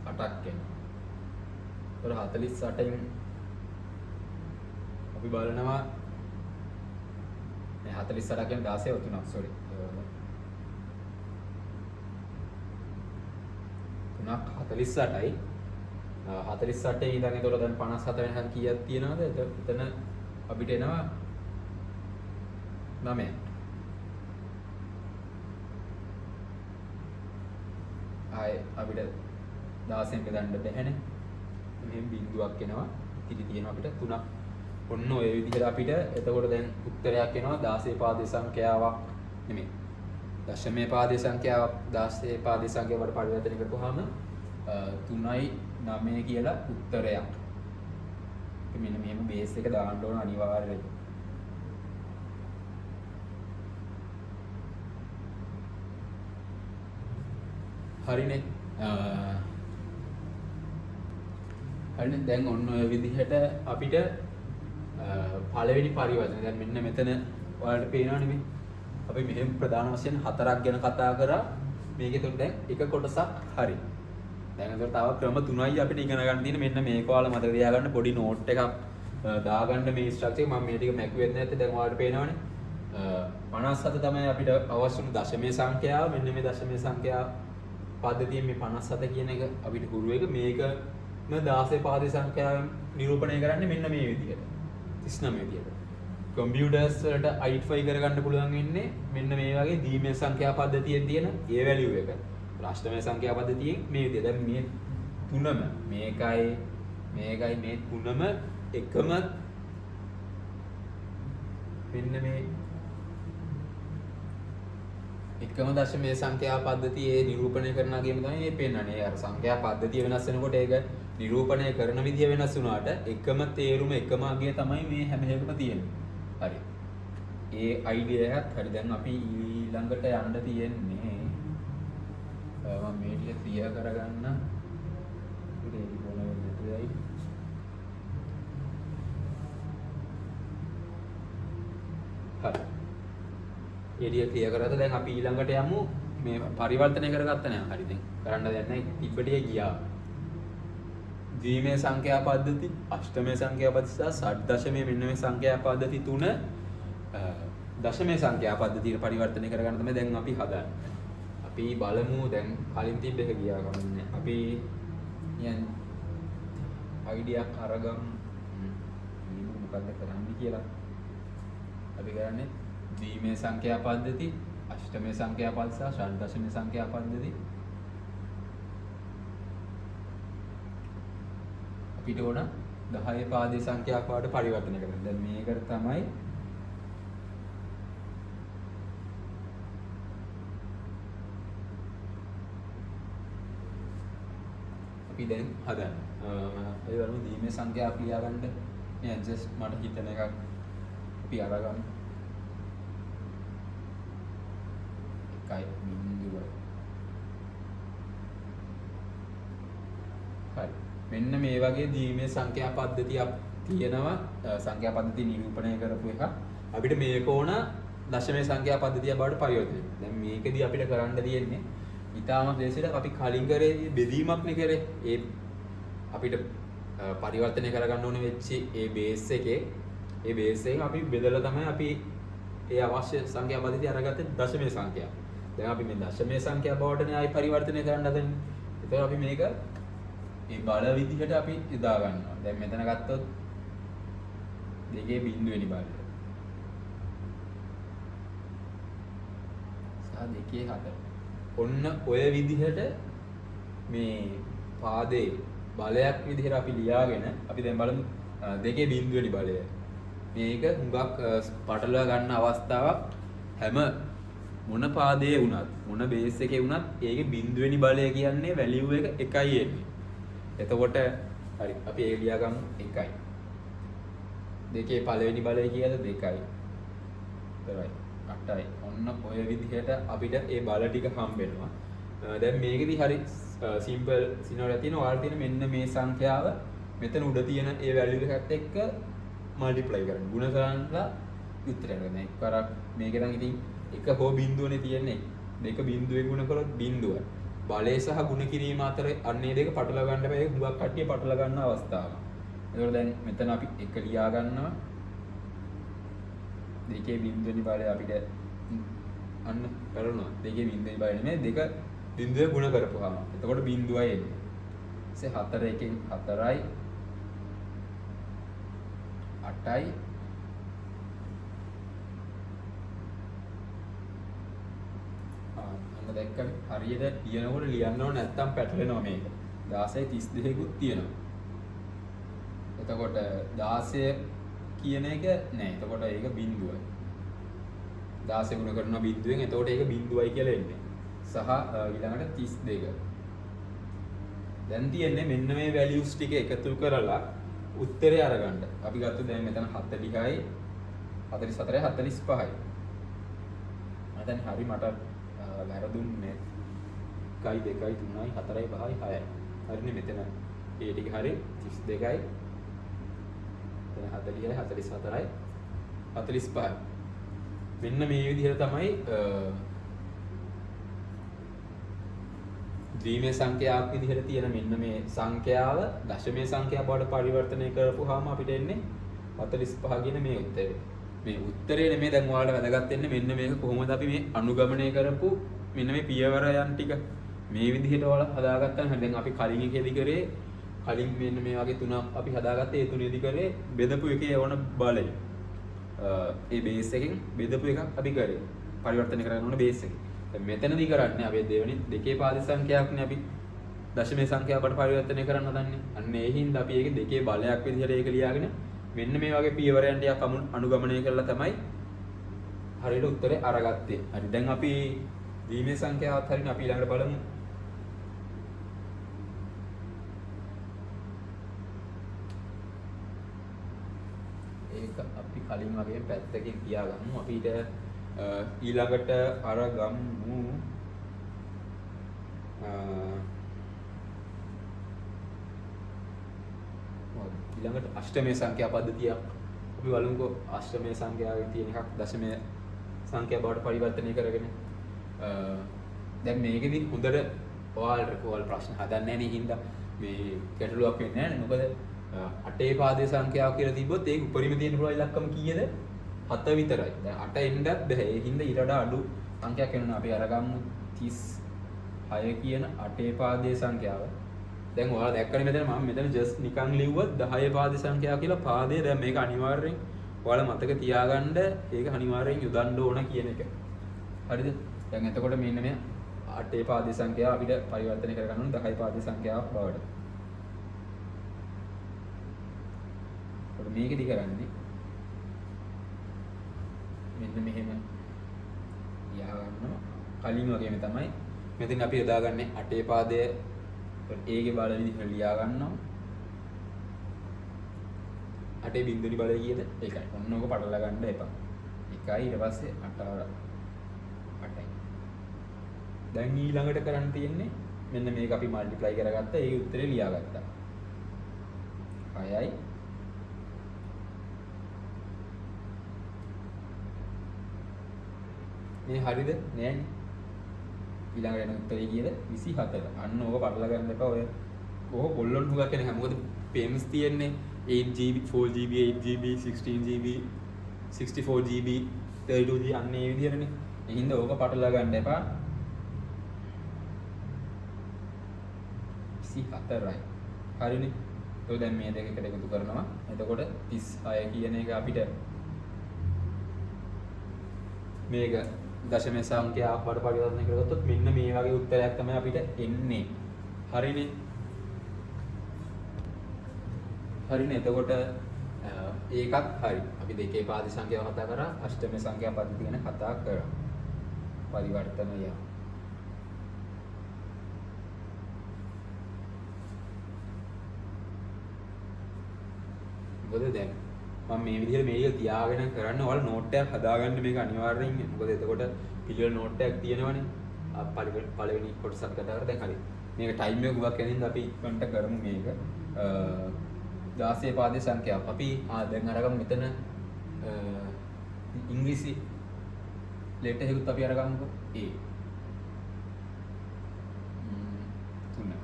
48ක් එනවා. ඒතර 48න් අපි බලනවා මේ 48 කියන්නේ 16 3ක් sorry. 3ක් 48යි. 48 ඉඳන් එතකොට දැන් 57 වෙනකන් කීයක් තියෙනවද? එතන අපිට එනවා 9. ආයේ අපිට 16න් බෙදන්න බැහැනේ. මෙහෙම බිඳුවක් එනවා. ඉතිරි තියෙනවා අපිට 3ක්. ඔන්න ඔය විදිහට අපිට එතකොට දැන් උත්තරයක් එනවා 16 පාදයේ සංඛ්‍යාවක් නෙමෙයි. දශමයේ පාදයේ සංඛ්‍යාවක් 16 පාදයේ සංඛ්‍යාවට පරිවර්තනය කරපුවාම 3යි 9 කියලා උත්තරයක්. මෙන්න මෙහෙම බේස් එක දාන්න ඕන අනිවාර්යයෙන්. හරිනේ. හරිනේ දැන් ඔන්න ඔය විදිහට අපිට පළවෙනි පරිවර්තනය දැන් මෙන්න මෙතන ඔයාලට පේනවනේ මේ. අපි මෙහෙම ප්‍රධාන වශයෙන් 4ක් ගැන කතා කරා. මේකේ තුන දැන් එක කොටසක් හරි. දැන් ඒතර තව ක්‍රම 3යි අපිට ඉගෙන ගන්න තියෙන. මෙන්න මේක ඔයාලා මතක තියාගන්න පොඩි නෝට් එකක් දාගන්න මේ ස්ට්‍රක්චර් එක. මම මේ ටික මැකුවෙත් නැත්තේ දැන් ඔයාලට පේනවනේ. 57 තමයි අපිට අවශ්‍ය වුණු දශමයේ සංඛ්‍යාව. මෙන්න මේ දශමයේ සංඛ්‍යාව පද්ධතියෙන් මේ 57 කියන එක අපිට හුරු එක. මේකම 16 පාදයේ සංඛ්‍යාවෙන් නිරූපණය කරන්නේ මෙන්න මේ විදිහට. 39 විදිහට. කම්පියුටර්ස් වලට අයිඩෙන්ටිෆයි කරගන්න පුළුවන් වෙන්නේ මෙන්න මේ වගේ දීමේ සංඛ්‍යා පද්ධතියෙන් තියෙන ඒ වැලියු එක. අෂ්ටමයේ සංඛ්‍යා පද්ධතියෙන් මේ විදිහ. දැන් මේ තුනම මේකයි මේ තුනම එකම මෙන්න මේ එකම දශමයේ සංඛ්‍යා පද්ධතියේ නිරූපණය කරනගේම තමයි මේ පෙන්වන්නේ. අර සංඛ්‍යා පද්ධතිය වෙනස් වෙනකොට ඒක නිරූපණය කරන විදිය වෙනස් වුණාට එකම තේරුම එකම අගය තමයි මේ හැම එකම තියෙන්නේ. හරි. ඒ අයිඩියා එකත් හරි. දැන් අපි ඊළඟට යන්න තියෙන්නේ මම මේ ටික ක්ලියර් කරගන්න. ඉතින් මොන වෙන්නේයි. හරි. ඒ ටික ක්ලියර් කරලා දැන් අපි ඊළඟට යමු මේ පරිවර්තනය කරගත්ත නෑ. හරි දැන් කරන්න දෙයක් නෑ. තිබ්බටිය ගියා. ද්විමේ සංඛ්‍යා පද්ධති, අෂ්ටමේ සංඛ්‍යා පද්ධති සහ ෂඩ්දශමේ මෙන්න මේ සංඛ්‍යා පද්ධති තුන දශමේ සංඛ්‍යා පද්ධතියට පරිවර්තනය කරගන්න තමයි දැන් අපි හදන්නේ. අපි බලමු දැන් කලින් තිබ්බ එක ගියා කමන්නේ. අපි යන් අයිඩියක් අරගමු. මොකක්ද කරන්නේ කියලා. අපි කරන්නේ ද්විමේ සංඛ්‍යා පද්ධති, අෂ්ටමේ සංඛ්‍යා පද්ධති සහ ෂඩ්දශමේ සංඛ්‍යා පද්ධති. අපිට ඕන 10 පාදේ සංඛ්‍යාවක් වලට පරිවර්තනය කරන්න. දැන් මේකට තමයි අපි දැන් හදන්නේ. ඒ වගේම ද්විමේ සංඛ්‍යාව ලියා ගන්න මේ ඇඩ්ජස්ට් මට හිතන එකක් අපි අරගමු. 1.0 හරි. මෙන්න මේ වගේ ද්විමේ සංඛ්‍යා පද්ධතියක් තියෙනවා. සංඛ්‍යා පද්ධති නිරූපණය කරපු එක. අපිට මේක ඕන දශමේ සංඛ්‍යා පද්ධතිය බවට පරිවර්තනය. දැන් මේකෙදි අපිට කරන්න තියෙන්නේ ඊටාම දේශයට අපි කලින් කරේ බෙදීමක් නේ කරේ. ඒ අපිට පරිවර්තනය කරගන්න ඕනේ වෙච්ච ඒ බේස් එකේ ඒ බේස් එකෙන් අපි බෙදලා තමයි අපි ඒ අවශ්‍ය සංඛ්‍යා පද්ධතිය අරගත්තේ දශමේ සංඛ්‍යාව. දැන් අපි මේ දශමේ සංඛ්‍යා බවට නේ ආයි පරිවර්තනය කරන්න හදන්නේ. ඒතකොට අපි මේක මේ බල විදිහට අපි යොදා ගන්නවා. දැන් මෙතන ගත්තොත් 2 බිංදුවෙනි බලය. සහ 2 4. ඔන්න ඔය විදිහට මේ පාදේ බලයක් විදිහට අපි ලියාගෙන අපි දැන් බලමු 2 බිංදුවෙනි බලය. මේක හුඟක් පටලවා ගන්න අවස්ථාවක් හැම මොන පාදයේ වුණත් මොන බේස් එකේ වුණත් ඒකේ බිංදුවෙනි බලය කියන්නේ වැලියු එක එකයි එන්නේ. එතකොට හරි අපි ඒක ලියා ගමු 1යි. 2 පළවෙනි බලය කියද 2යි. ඉතරයි 8යි. ඔන්න ඔය විදිහට අපිට ඒ බල ටික හම්බ වෙනවා. දැන් මේකෙදි හරි සිම්පල් සිනෝරයක් තියෙනවා. ඔයාලට තියෙන මෙන්න මේ සංඛ්‍යාව මෙතන උඩ තියෙන ඒ වැලියු එකත් එක්ක මල්ටිප්ලයි කරන්න. ගුණ කරලා උත්තරය ගන්න. එක්වරක් මේක නම් ඉතින් එක හෝ බිංදුවනේ තියෙන්නේ. දෙක බිංදුවෙන් ගුණ කළොත් බිංදුව. බලය සහ ගුණ කිරීම අතර අන්නේ දෙක පටලවා ගන්න බෑ. ඒක හුඟක් කට්ටිය පටලවා ගන්න අවස්ථාවක්. ඒකෝර දැන් මෙතන අපි එක ලියා ගන්නවා. දෙකේ බිංදුවෙනි බලය අපිට අන්න කරනවා. දෙකේ බිංදුවෙනි බලය නෙමෙයි දෙක බිංදුවේ ගුණ කරපුවාම. එතකොට බිංදුවයි එන්නේ. ඊසේ 4 එකෙන් 4යි 8යි අන්න දැක්කම හරියට ලියනකොට ලියන්න ඕන නැත්තම් පැටලෙනවා මේක. 16 32කුත් තියෙනවා. එතකොට 16 කියන එක නෑ. එතකොට ඒක බිංදුවයි. 16 ගුණ කරනවා බිංදුවෙන්. එතකොට ඒක බිංදුවයි කියලා එන්නේ. සහ ඊළඟට 32. දැන් තියෙන්නේ මෙන්න මේ වැලියුස් ටික එකතු කරලා උත්තරේ අරගන්න. අපි ගත්ත දැන් මෙතන 40යි 44යි 45යි. මම හරි මට වැරදුන්නේ 1යි 2යි 3යි 4යි 5යි 6යි. හරිනේ මෙතන ඒ ටික හරි 32යි. එතන 40යි 44යි 45යි. මෙන්න මේ විදිහට තමයි ද්විමේ සංඛ්‍යාවක් විදිහට තියෙන මෙන්න මේ සංඛ්‍යාව දශමේ සංඛ්‍යාව බවට පරිවර්තනය කරපුවාම අපිට එන්නේ 45 කියන මේ උත්තරේ. මේ උත්තරේ නෙමෙයි දැන් ඔයාලට වැදගත් වෙන්නේ මෙන්න මේක කොහොමද අපි මේ අනුගමනය කරපු මෙන්න මේ පියවරයන් ටික මේ විදිහට ඔයාලා හදාගත්තා නම් දැන් අපි කලින් එකේදී කරේ කලින් මෙන්න මේ වගේ තුනක් අපි හදාගත්තේ ඒ තුනේදී කරේ බෙදපු එකේ ඕන බලය. ඒ බේස් එකෙන් බෙදපු එකක් අපි කරේ පරිවර්තනය කරන්න ඕන බේස් එකෙන්. දැන් මෙතනදී කරන්නේ අපි දෙවෙනි දෙකේ පාද සංඛ්‍යාවක්නේ අපි දශමේ සංඛ්‍යාවට පරිවර්තනය කරන්න හදන්නේ. අන්න ඒ හින්දා අපි ඒක දෙකේ බලයක් විදිහට ඒක ලියාගෙන මෙන්න මේ වගේ පියවරයන් ටිකක් අනුගමනය කරලා තමයි හරියට උත්තරේ අරගත්තේ. හරි දැන් අපි ද්විමේ සංඛ්‍යාවත් හරිනේ අපි ඊළඟට බලමු. ඒක අපි කලින් වගේ පැත්තකින් තියාගමු. අපිට ඊළඟට අරගමු ඊළඟට අෂ්ටමේ සංඛ්‍යා පද්ධතියක් අපි බලමුකෝ. අෂ්ටමේ සංඛ්‍යාවේ තියෙන එකක් දශමයේ සංඛ්‍යා බවට පරිවර්තනය කරගෙන දැන් මේකෙදි හොඳට ඔයාලට ප්‍රශ්න හදන්නේ නැහැ නේ හින්දා මේ ගැටලුවක් වෙන්නේ නැහැ නේ. මොකද අටේ පාදයේ සංඛ්‍යාව කියලා තිබ්බොත් ඒක උපරිම තියෙන පුළුවන් ඉලක්කම කීයද? 7 විතරයි. දැන් 8 එන්නත් බෑ. ඒ හින්දා ඊට වඩා අඩු සංඛ්‍යාවක් වෙනවා. අපි අරගමු 36 කියන අටේ පාදයේ සංඛ්‍යාව. දැන් ඔයාලා දැක්කනේ මෙතන මම මෙතන just නිකන් ලිව්වත් 10 පාදයේ සංඛ්‍යාව කියලා පාදයේ දැන් මේක අනිවාර්යෙන් ඔයාලා මතක තියාගන්න ඒක අනිවාර්යෙන් යොදන්න ඕන කියන එක. හරිද? දැන් එතකොට මෙන්න මේ අටේ පාදයේ සංඛ්‍යාව අපිට පරිවර්තනය කරගන්න ඕනේ 10 පාදයේ සංඛ්‍යාවක් බවට. ඒකට මේකෙදි කරන්නේ මෙන්න මෙහෙම ලියා ගන්නවා. කලින් වගේම තමයි මෙතන අපි යොදාගන්නේ අටේ පාදයේ ඒගේ බල විදිහට ලියා ගන්නවා. අටේ බිඳුනි බලය කීයද? ඒකයි. ඔන්න ඕක පටලලා ගන්න එපා. එකයි ඊට පස්සේ 8යි. දැන් ඊළඟට කරන්න තියෙන්නේ මෙන්න මේක අපි මල්ටිප්ලයි කරගත්තා. ඒකේ උත්තරේ ලියා ගත්තා. 6යි මේ හරිද? නෑනේ. ඊළඟට එන උත්තරේ කීයද? 24. අන්න ඕක පටලලා ගන්න එපා. ඔය ඕක පොල්ලොන් හුඟක් යන හැම මොකද පේමස් තියෙන්නේ 8GB 4GB 8GB 16GB 64GB 32GB අන්න ඒ විදිහටනේ. ඒ හින්දා ඕක පටලලා ගන්න එපා. 24යි. හරිනේ. ඒක දැන් මේ දෙක එකට එකතු කරනවා. එතකොට 36 කියන එක අපිට මේක දශම සංඛ්‍යාවක් වඩ පරිවර්තනය කරගත්තොත් මෙන්න මේ වගේ උත්තරයක් තමයි අපිට එන්නේ. හරිනේ. හරිනේ. එතකොට ඒකත් හරි. අපි දෙකේ පාදි සංඛ්‍යාව කතා කරා, අෂ්ටම සංඛ්‍යා පද්ධතිය ගැන කතා කරා. පරිවර්තනය. මොකද දැන් මම මේ විදිහට මේක තියාගෙන කරන්න ඔයාලා නෝට් එකක් හදාගන්න මේක අනිවාර්යෙන්. මොකද එතකොට පිළිවෙල නෝට් එකක් තියෙනවනේ. පළවෙනි කොටසක් කතා කරා. දැන් හරි. මේක ටයිම් එක ගුවක් යනින්ද අපි ඉක්මනට කරමු මේක. 16 පාදයේ සංඛ්‍යාව. අපි දැන් අරගමු මෙතන ඉංග්‍රීසි ලෙටර් එකකුත් අපි අරගමුකෝ. A 3.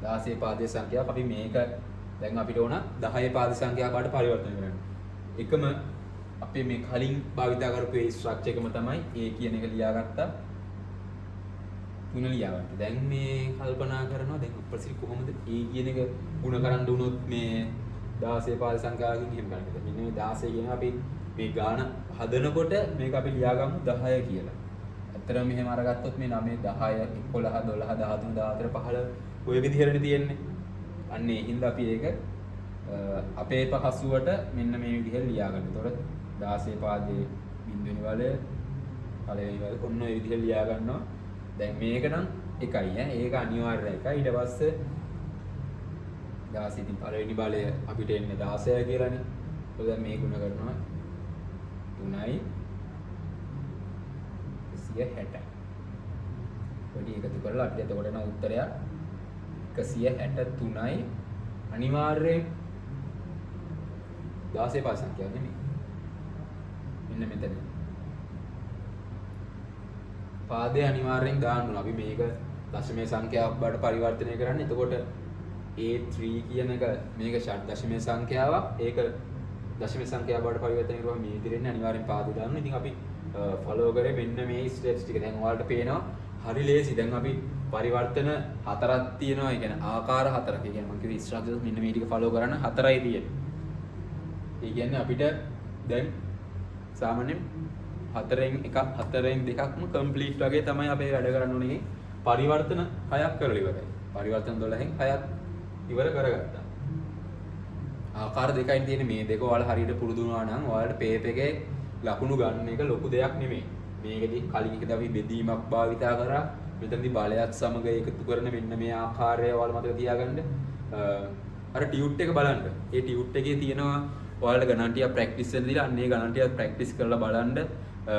16 පාදයේ සංඛ්‍යාව අපි මේක දැන් අපිට ඕන 10 පාද සංඛ්‍යාව බවට පරිවර්තනය කරන්න. එකම අපේ මේ කලින් භාවිතා කරපු ඒ ස්ට්‍රක්චර් එකම තමයි A කියන එක ලියාගත්තා. 3 ලියාගත්තා. දැන් මේ කල්පනා කරනවා දැන් උපරිසි කොහොමද A කියන එක ගුණ කරන්න උනොත් මේ 16 පාද සංඛ්‍යාවකින් එහෙම ගන්නද? මෙන්න මේ 16 කියන අපි මේ ගාන හදනකොට මේක අපි ලියාගමු 10 කියලා. ඇත්තටම මෙහෙම අරගත්තොත් මේ 9 10 11 12 13 14 15 ඔය විදිහටනේ තියෙන්නේ. අන්න ඒ හින්දා අපි ඒක අපේ පහසුවට මෙන්න මේ විදිහට ලියා ගන්න. ඒතකොට 16 පාදයේ බිඳුනි වල පළවෙනි වල ඔන්න ඔය විදිහට ලියා ගන්නවා. දැන් මේක නම් එකයි ඈ. ඒක අනිවාර්යයි එකයි. ඊට පස්සේ 16 ඉතින් පළවෙනි බලය අපිට එන්නේ 16 කියලානේ. ඒක දැන් මේ ගුණ කරනවා 3යි 160. පොඩි එකතු කරලා අපිට එතකොට එන උත්තරයක් 163යි අනිවාර්යෙන් 16 පාද සංඛ්‍යාව නෙමෙයි. මෙන්න මෙතන. පාදේ අනිවාර්යෙන් දාන්න ඕන. අපි මේක දශමයේ සංඛ්‍යාවක් බවට පරිවර්තනය කරන්නේ. එතකොට A3 කියන එක මේක ෂඩ් දශමයේ සංඛ්‍යාවක්. ඒක දශමයේ සංඛ්‍යාව බවට පරිවර්තනය කරුවා මේ විදිහට අනිවාර්යෙන් පාදේ දාන්න. ඉතින් අපි ෆලෝ කරේ මෙන්න මේ ස්ටෙප්ස් ටික. දැන් ඔයාලට පේනවා හරි ලේසි. දැන් අපි පරිවර්තන 4ක් තියෙනවා. ඒ කියන්නේ ආකාර 4ක්. ඒ කියන්නේ මම කිව්වේ ඉන්ස්ට්‍රක්ෂන්ස් මෙන්න මේ ටික ෆලෝ කරන්න 4යි තියෙන්නේ. ඒ කියන්නේ අපිට දැන් සාමාන්‍යයෙන් 4න් එකක් 4න් දෙකක්ම කම්ප්ලීට් වගේ තමයි අපේ වැඩ කරන්න ඕනේ. පරිවර්තන 6ක් කරලා ඉවරයි. පරිවර්තන 12න් 6ක් ඉවර කරගත්තා. ආකාර දෙකයින් තියෙන්නේ. මේ දෙක ඔයාලා හරියට පුරුදු වුණා නම් ඔයාලට පේප් එකේ ලකුණු ගන්න එක ලොකු දෙයක් නෙමෙයි. මේකෙදි කලින් එකද අපි බෙදීමක් භාවිතා කරා. මෙතනදී බලයත් සමග එකතු කරන මෙන්න මේ ආකාරය ඔයාලා මතක තියාගන්න. අර ටියුට් එක බලන්න. ඒ ටියුට් එකේ තියෙනවා ඔයාලට ගණන් ටික ප්‍රැක්ටිස් වෙන්න දීලා අන්න ඒ ගණන් ටික ප්‍රැක්ටිස් කරලා බලන්න.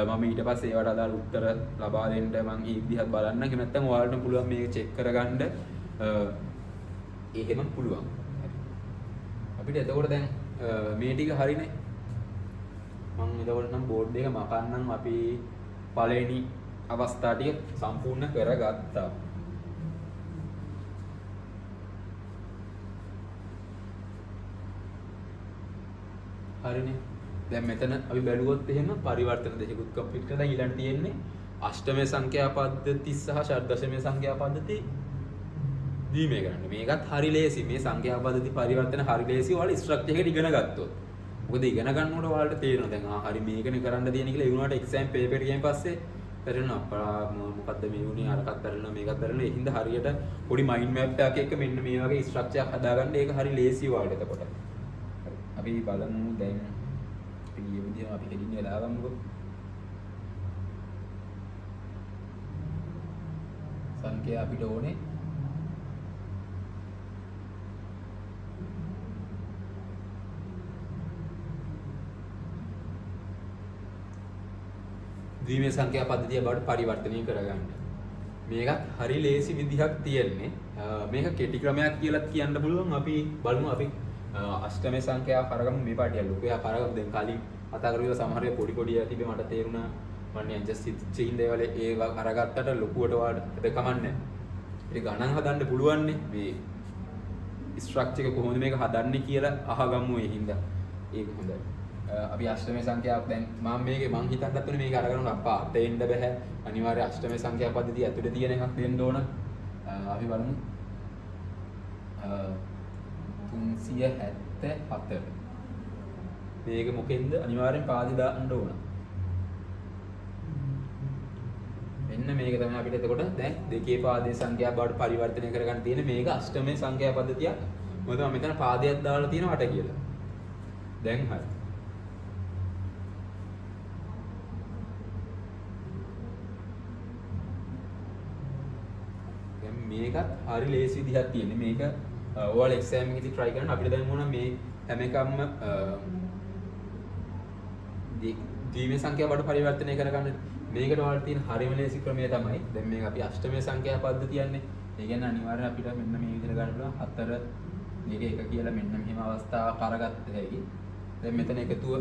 මම ඊට පස්සේ ඒවට අදාළ උත්තර ලබා දෙන්න මම ඒ විදිහට බලන්න. එහෙම නැත්නම් ඔයාලට පුළුවන් මේක චෙක් කරගන්න. එහෙම පුළුවන්. අපිට එතකොට දැන් මේ ටික හරිනේ. මම එතකොට නම් බෝඩ් එක මකන්නම් අපි පළවෙනි අවස්ථාව ටික සම්පූර්ණ කරගත්තා. හරිනේ. දැන් මෙතන අපි බැලුවොත් එහෙම පරිවර්තන දෙකකුත් කම්ප්ලීට් කරලා ඊළඟ තියෙන්නේ අෂ්ටමය සංඛ්‍යා පද්ධති සහ ෂඩ්දශමය සංඛ්‍යා පද්ධති දීමේ කරන්න. මේකත් හරි ලේසි. මේ සංඛ්‍යා පද්ධති පරිවර්තන හරි ලේසි. ඔයාලා ස්ට්‍රක්චර් එකට ඉගෙන ගත්තොත්. මොකද ඉගෙන ගන්නකොට ඔයාලට තේරෙනවා දැන් හරි මේකනේ කරන්න තියෙන කියලා ඒ වුණාට එක්සෑම් පේපර් එකෙන් පස්සේ කරනවා මොකද්ද මේ වුණේ අරකට කරනවා මේකත් කරනවා ඒ හින්දා හරියට පොඩි මයින්ඩ් මැප් එකක් එක්ක මෙන්න මේ වගේ ස්ට්‍රක්චර් එකක් හදාගන්න ඒක හරි ලේසි ඔයාලට එතකොට. අපි බලමු දැන් අපි මේ විදිහට අපි හෙඩින් වෙලා ගමුකෝ. සංඛ්‍යා අපිට ඕනේ ද්විමේ සංඛ්‍යා පද්ධතිය බවට පරිවර්තනය කරගන්න. මේකත් හරි ලේසි විදිහක් තියෙන්නේ. මේක කෙටි ක්‍රමයක් කියලා කියන්න පුළුවන්. අපි බලමු අපි අෂ්ටමේ සංඛ්‍යාව කරගමු මේ පාටිය ලොකු එයා කරගමු. දැන් කලින් කතා කරුවා සමහර වෙලාවට පොඩි පොඩි තිබේ මට තේරුණා. මන්නේ ඇඩ්ජස්ට් චේන් දේවල් ඒව අරගත්තට ලොකුවට වාට හැබැයි කමන්නේ. ඒක ගණන් හදන්න පුළුවන් නේ. මේ ස්ට්‍රක්චර් එක කොහොමද මේක හදන්නේ කියලා අහගමු ඒ හින්දා. ඒක හොඳයි. අපි අෂ්ටමේ සංඛ්‍යාවක් දැන් මම හිතන්නත් උනේ මේක අරගෙන අප්පා අතෙන්න බෑ. අනිවාර්ය අෂ්ටමේ සංඛ්‍යා පද්ධතිය ඇතුලේ තියෙන එකක් දෙන්න ඕන. අපි බලමු 374. මේක මොකෙන්ද? අනිවාර්යෙන් පාදේ දාන්න ඕන. මෙන්න මේක තමයි අපිට එතකොට දැන් දෙකේ පාදයේ සංඛ්‍යා බවට පරිවර්තනය කරගන්න තියෙන මේක අෂ්ටමේ සංඛ්‍යා පද්ධතියක්. මොකද මම මෙතන පාදයක් දාලා තියෙනවා 8 කියලා. දැන් හරි. දැන් මේකත් හරි ලේසි විදිහක් තියෙන්නේ. මේක ඔයාලා එක්සෑම් එකේදී try කරන්න අපිට දැන් ඕන මේ හැම එකක්ම ද්විමේ සංඛ්‍යා බවට පරිවර්තනය කරගන්න. මේකට ඔයාලට තියෙන හරිම ලේසි ක්‍රමය තමයි දැන් මේක අපි අෂ්ටමයේ සංඛ්‍යා පද්ධතියන්නේ. ඒ කියන්නේ අනිවාර්යයෙන් අපිට මෙන්න මේ විදිහට ගන්න පුළුවන් 4 මේක 1 කියලා මෙන්න මෙහෙම අවස්ථාවක් අරගත්ත හැකි. දැන් මෙතන එකතුව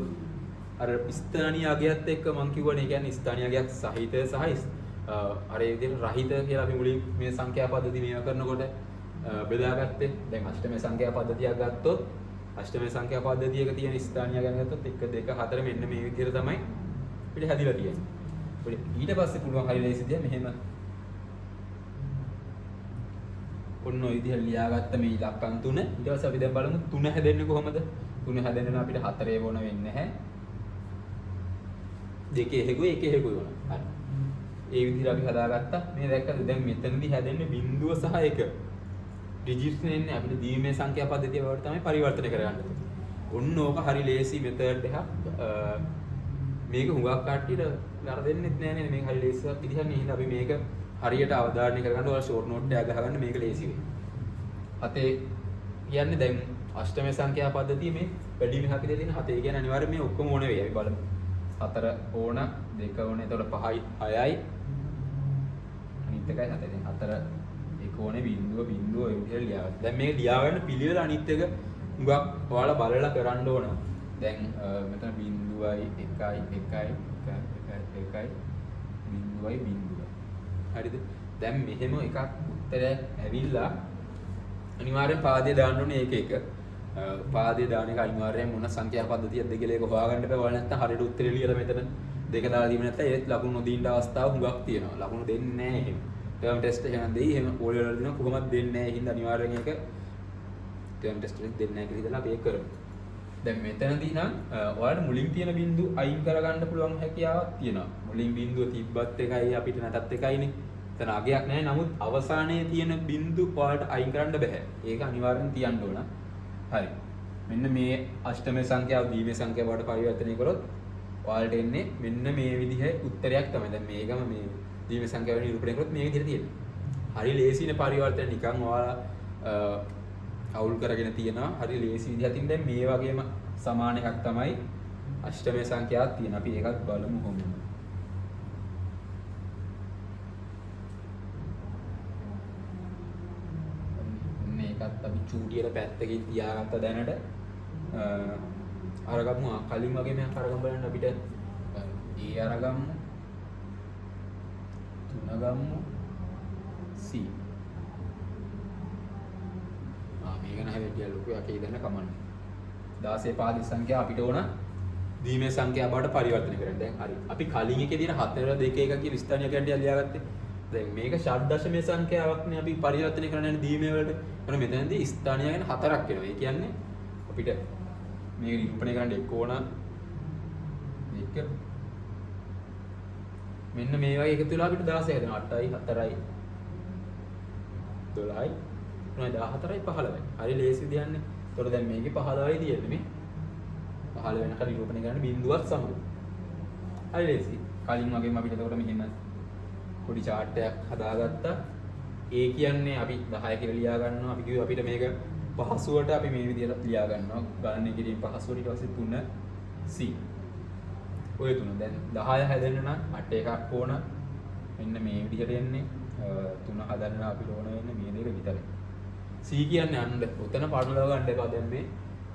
අර ස්ථානීය අගයත් එක්ක මම කිව්වනේ කියන්නේ ස්ථානීය අගයක් සහිත සහ අර ඒ විදිහට රහිත කියලා අපි මුලින් මේ සංඛ්‍යා පද්ධති මේවා කරනකොට බෙදාගත්තේ. දැන් අෂ්ටමයේ සංඛ්‍යා පද්ධතියක් ගත්තොත් අෂ්ටමයේ සංඛ්‍යා පද්ධතියක තියෙන ස්ථානීය ගණන් ගත්තොත් 1 2 4 මෙන්න මේ විදිහට තමයි අපිට හැදිලා තියෙන්නේ. ඊට පස්සේ පුළුවන් හරි ලේසිද මෙහෙම ඔන්න ඔය විදිහට ලියාගත්ත මේ ඉලක්කම් තුන ඊට පස්සේ අපි දැන් බලමු තුන හැදෙන්නේ කොහොමද? තුන හැදෙන්න අපිට 4 වොන වෙන්නේ නැහැ. දෙකේ හේගුවේ එකේ හේගුවේ වුණා. හරි. ඒ විදිහට අපි හදාගත්තා. මේ දැක්කද දැන් මෙතනදී හැදෙන්නේ බිංදුව සහ 1. ඩිජිට්ස් නෙන්නේ අපිට දීමේ සංඛ්‍යා පද්ධතිය වලට තමයි පරිවර්තනය කරගන්න ඕනේ. ඔන්න ඕක හරි ලේසි මෙතඩ් එකක්. මේක හුඟක් කට්ටියට වැරදෙන්නෙත් නෑ නේද? මේක හරි ලේසි විදිහක් නේ. එහෙනම් අපි මේක හරියට අවධාරණය කරගන්න ඔයාලා ෂෝට් නෝට් එකක් ගහගන්න මේක ලේසි වෙයි. අතේ කියන්නේ දැන් අෂ්ටමයේ සංඛ්‍යා පද්ධතිය මේ වැඩිම හැකිලේ තියෙන 7. ඒ කියන්නේ අනිවාර්යයෙන් මේ ඔක්කොම ඕන වෙයි. අපි බලමු. 4 ඕන, 2 ඕන, එතකොට 5යි 6යි. අනිත් එකයි 7. දැන් 4 1 ඕනේ බිංදුව ඔය විදිහට ලියාගන්න. දැන් මේක ලියාගන්න පිළිවෙල අනිත් එක හුඟක් ඔයාලා බලලා කරන්න ඕන. දැන් මෙතන බිංදුවයි 1යි බිංදුවයි. හරිද? දැන් මෙහෙම එකක් උත්තරයක් ඇවිල්ලා අනිවාර්යෙන් පාදේ දාන්න ඕනේ එක. පාදේ දාන එක අනිවාර්යෙන් මොන සංඛ්‍යා පද්ධතියක්ද කියලා ඒක හොයාගන්න බෑ. ඔයාලා නැත්තම් හරියට උත්තරේ ලියලා මෙතන දෙක දාලා දීම නැත්තම් ඒත් ලකුණු නොදීන්න අවස්ථාව හුඟක් තියෙනවා. ලකුණු දෙන්නේ නැහැ එහෙම. ටර්ම් ටෙස්ට් එහෙම දෙයි එහෙම ඕලෙවල් වල දිනවා කොහොමද දෙන්නේ නැහැ. ඒ හින්දා අනිවාර්යෙන් ඒක ටර්ම් ටෙස්ට් එකෙන් දෙන්නේ නැහැ කියලා හිතලා අපි ඒක කරමු. දැන් මෙතනදී නම් ඔයාලට මුලින් තියෙන බිංදු අයින් කරගන්න පුළුවන් හැකියාවක් තියෙනවා. මුලින් බිංදුව තිබ්බත් එකයි අපිට නැතත් එකයිනේ. එතන අගයක් නැහැ. නමුත් අවසානයේ තියෙන බිංදු ඔයාලට අයින් කරන්න බෑ. ඒක අනිවාර්යෙන් තියන්න ඕන. හරි. මෙන්න මේ අෂ්ටමයේ සංඛ්‍යාව දීමේ සංඛ්‍යාව වලට පරිවර්තනය කරොත් ඔයාලට එන්නේ මෙන්න මේ විදිහේ උත්තරයක් තමයි. දැන් මේකම මේ දීමේ සංඛ්‍යාව වලින් නිරූපණය කරොත් මේ විදිහට තියෙන්නේ. හරි ලේසිනේ පරිවර්තන නිකන් ඔයාලා අවුල් කරගෙන තියෙනවා. හරි ලේසි විදිහක් තියෙන දැන් මේ වගේම සමාන එකක් තමයි අෂ්ටමයේ සංඛ්‍යාවක් තියෙන. අපි ඒකත් බලමු කොහොමද. මේකත් අපි චූටියට පැත්තකින් තියාගත්ත දැනට අරගමු කලින් වගේ මම අරගම් බලන්න අපිට A අරගමු 3 ගමු C මේක නෑ වැඩි ලොකු යකේ ඉඳන්න කමන්නේ 16 පාදි සංඛ්‍යා අපිට ඕන දීමේ සංඛ්‍යා බවට පරිවර්තනය කරන්න. දැන් හරි. අපි කලින් එකේ තියෙන 4 2 1 කියන ස්ථානීය කැටිය ලියාගත්තේ. දැන් මේක ෂඩ් දශමයේ සංඛ්‍යාවක් නේ අපි පරිවර්තනය කරන්න යන දීමේ වලට. එතන මෙතනදී ස්ථානීය ගැන 4ක් වෙනවා. ඒ කියන්නේ අපිට මේක නිරූපණය කරන්න එක්ක ඕන එක මෙන්න මේ වගේ එකතු වෙලා අපිට 16 හදනවා. 8යි 4යි 12යි 3යි 14යි 15යි. හරි ලේසි විදියන්නේ. ඒතකොට දැන් මේකේ 15යි තියෙන්නේ මේ 15 වෙනකන් නිරූපණය කරන්න බිඳුවක් සමග. හරි ලේසි. කලින් වගේම අපිට එතකොට මෙහෙම පොඩි chart එකක් හදාගත්තා. A කියන්නේ අපි 10 කියලා ලියා ගන්නවා. අපි කිව්වා අපිට මේක පහසුවට අපි මේ විදිහට ලියා ගන්නවා. ගණනය කිරීම පහසුවට ඊට පස්සේ 3 C. ඔය තුන දැන් 10 හැදෙන්න නම් 8 එකක් ඕන. මෙන්න මේ විදිහට එන්නේ. 3 හදන්න අපිට ඕන වෙන්නේ මේ දෙක විතරයි. C කියන්නේ අන්න උතන පාඩුලව ගන්න එපා. දැන් මේ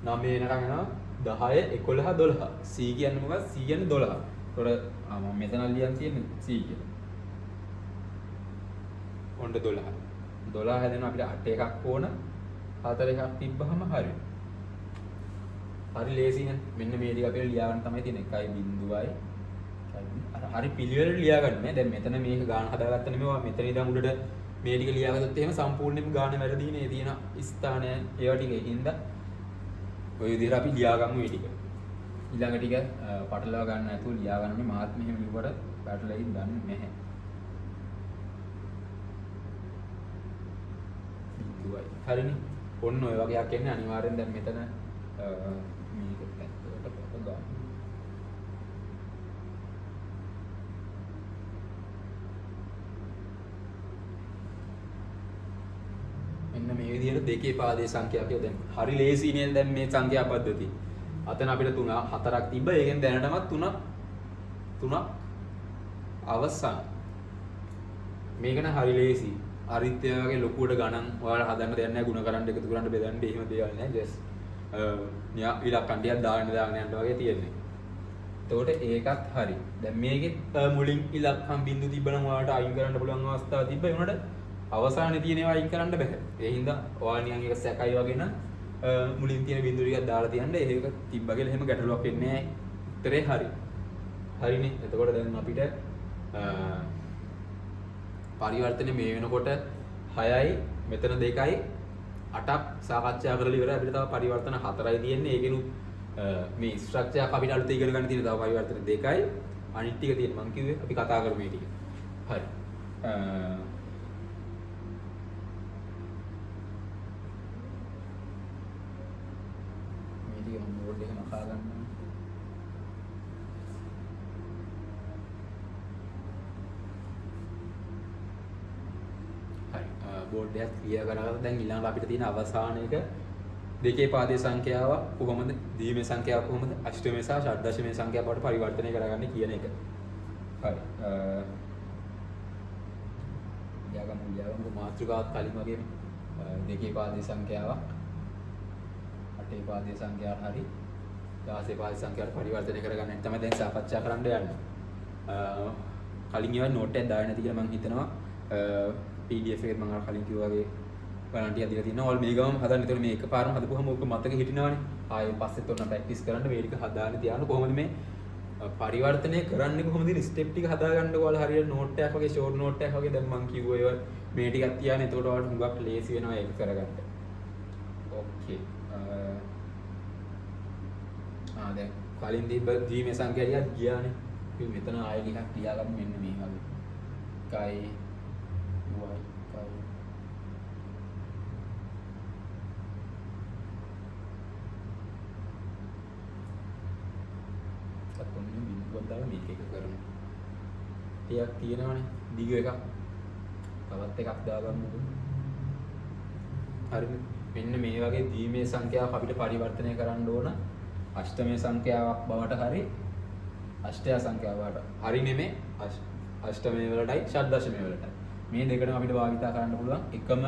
9 වෙනකන් යනවා 10 11 12. C කියන්නේ මොකක්ද? C කියන්නේ 12. ඒතකොට මම මෙතන ලියන් තියෙන්නේ C කියලා. ඔන්න 12. 12 හැදෙනවා අපිට 8 එකක් ඕන. 4 එකක් තිබ්බහම හරි. හරි ලේසියෙන් මෙන්න මේ ටික අපිට ලියා ගන්න තමයි තියෙන්නේ 1.0යි. හරි පිළිවෙලට ලියා ගන්න නෑ. දැන් මෙතන මේක ගාන හදාගත්ත නෙමෙයි. මෙතන ඉඳන් උඩට මේ ටික ලියාගත්තොත් එහෙම සම්පූර්ණයෙන්ම ගාන වැරදි නේ තියෙන ස්ථානය ඒවා ටික හින්දා ඔය විදිහට අපි ලියා ගමු මේ ටික. ඊළඟ ටික පටලවා ගන්න නැතුව ලියා ගන්න මාත් මෙහෙම ලිව්වට පැටලෙයි දන්නේ නැහැ. බිඳුවයි. හරිනේ. ඔන්න ඔය වගේක් එන්නේ අනිවාර්යෙන් දැන් මෙතන මේක පැත්තකට පොත ගන්න. මෙන්න මේ විදිහට දෙකේ පාදයේ සංඛ්‍යා කියලා දැන් හරි ලේසි නේද දැන් මේ සංඛ්‍යා පද්ධතිය. අතන අපිට 3 4ක් තිබ්බ. ඒකෙන් දැනටමත් 3ක් අවසන්. මේක නම් හරි ලේසි. අරිත්‍ය වගේ ලොකුවට ගණන් ඔයාලා හදන්න දෙයක් නැහැ. ಗುಣ කරන්න එකතු කරන්න බෙදන්න එහෙම දේවල් නැහැ. ජස්ට් ඉලක්කම් ටිකක් දාන්න යන්න වගේ තියෙන්නේ. එතකොට ඒකත් හරි. දැන් මේකෙත් මුලින් ඉලක්කම් බිඳු තිබ්බනම් ඔයාලට අයින් කරන්න පුළුවන් අවස්ථාව තිබ්බ. ඒ වුණාට අවසානයේ තියෙන ඒවා අයින් කරන්න බෑ. ඒ හින්දා ඔයාලා නිකන් එක සැකයි වගේ නම් මුලින් තියෙන බිඳු ටිකක් දාලා තියන්න. ඒක තිබ්බ කියලා එහෙම ගැටලුවක් වෙන්නේ නැහැ. උත්තරේ හරි. හරිනේ. එතකොට දැන් අපිට පරිවර්තන මේ වෙනකොට 6යි මෙතන 2යි 8ක් සාකච්ඡා කරලා ඉවරයි. අපිට තව පරිවර්තන 4යි තියෙන්නේ. ඒකෙනුත් මේ ස්ට්‍රක්චර් එක අපිට අලුතෙන් ඉගෙන ගන්න තියෙන තව පරිවර්තන 2යි අනිත් ටික තියෙන මම කිව්වේ අපි කතා කරමු මේ ටික. හරි. මේ ටික මම බෝඩ් එක නකා ගන්නවා. බෝඩ් එකක් ක්ලියර් කරගත්තා. දැන් ඊළඟට අපිට තියෙන අවසාන එක දෙකේ පාදයේ සංඛ්‍යාව කොහොමද දීමේ සංඛ්‍යාව කොහොමද අෂ්ටමයේ සහ ෂඩ්දශමයේ සංඛ්‍යාව බවට පරිවර්තනය කරගන්නේ කියන එක. හරි. ලියාගමු මාතෘකාවත් කලින් වගේම දෙකේ පාදයේ සංඛ්‍යාවක් 8 පාදයේ සංඛ්‍යාව හරි 16 පාදයේ සංඛ්‍යාවට පරිවර්තනය කරගන්න තමයි දැන් සාකච්ඡා කරන්න යන්නේ. කලින් ඒවා නෝට් එකක් දාගෙන නැති කියලා මම හිතනවා. PDF එකේ මම කලින් කිව්වා වගේ බලන්න ටික දීලා තියෙනවා. ඔයාලා මේ ගමම හදන්න. ඒතකොට මේ එකපාරම හදපුවම ඕක මතක හිටිනවනේ. ආයෙ පස්සෙත් ඔන්න ප්‍රැක්ටිස් කරන්න මේ ටික හදාගෙන තියාන්න කොහොමද මේ පරිවර්තනය කරන්නේ කොහොමද කියන ස්ටෙප් ටික හදාගන්න ඔයාලා හරියට නෝට් එකක් වගේ ෂෝට් නෝට් එකක් වගේ දැන් මම කිව්වා ඒවා මේ ටිකක් තියාගෙන එතකොට ඔයාලට හුඟක් ලේසි වෙනවා ඒක කරගන්න. ඕකේ. දැන් කලින් දීප දීමේ සංඛ්‍යාව ගියානේ. අපි මෙතන ආයෙ ටිකක් තියාගමු මෙන්න මේ වගේ. 1යි මේක එක කරමු. ටිකක් තියෙනවනේ දිග එකක්. තවත් එකක් දාගන්නකො. හරිද? මෙන්න මේ වගේ දීමේ සංඛ්‍යාවක් අපිට පරිවර්තනය කරන්න ඕන. අෂ්ටමයේ සංඛ්‍යාවක් බවට හරි අෂ්ටය සංඛ්‍යාව බවට. හරි නෙමෙයි අෂ්ටමයේ වලටයි ෂඩ්දශමයේ වලටයි. මේ දෙකම අපිට භාවිතා කරන්න පුළුවන් එකම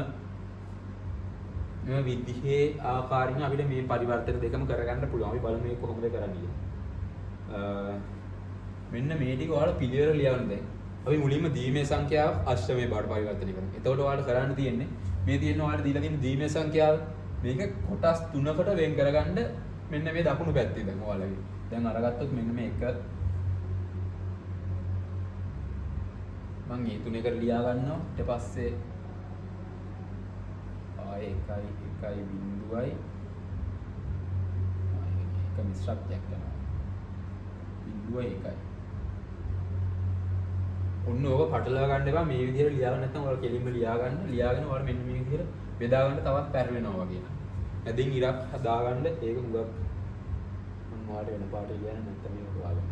මේ විදිහේ ආකාරයෙන් අපිට මේ පරිවර්තන දෙකම කරගන්න පුළුවන්. අපි බලමු මේක කොහොමද කරන්නේ. මෙන්න මේ ටික ඔයාලා පිළිවෙල ලියන්න දැන්. අපි මුලින්ම දීමේ සංඛ්‍යාව අෂ්ටමයේ බවට පරිවර්තනය කරමු. එතකොට ඔයාලට කරන්න තියෙන්නේ මේ තියෙන ඔයාලට දීලා තියෙන දීමේ සංඛ්‍යාව මේක කොටස් 3කට වෙන් කරගන්න මෙන්න මේ දකුණු පැත්තේ දැන් ඔයාලගේ. දැන් අරගත්තොත් මෙන්න මේ එක මම මේ තුනේකට ලියා ගන්නවා. ඊට පස්සේ ආයේ 1 බිඳුවයි එක මිශ්‍රත්වයක් කරනවා. බිඳුවයි 1යි. ඔන්න ඕක පටලවා ගන්න එපා. මේ විදිහට ලියා ගන්න නැත්නම් ඔයාලා කෙලින්ම ලියා ගන්න. ලියාගෙන ඔයාලා මෙන්න මේ විදිහට බෙදා ගන්න තවත් පැරලෙනවා වගේ නේද? ඇදින් ඉරක් හදාගන්න ඒක හුඟක් මම ඔයාලට වෙන පාට ලියන්න නැත්නම් මේක හොයාගන්න.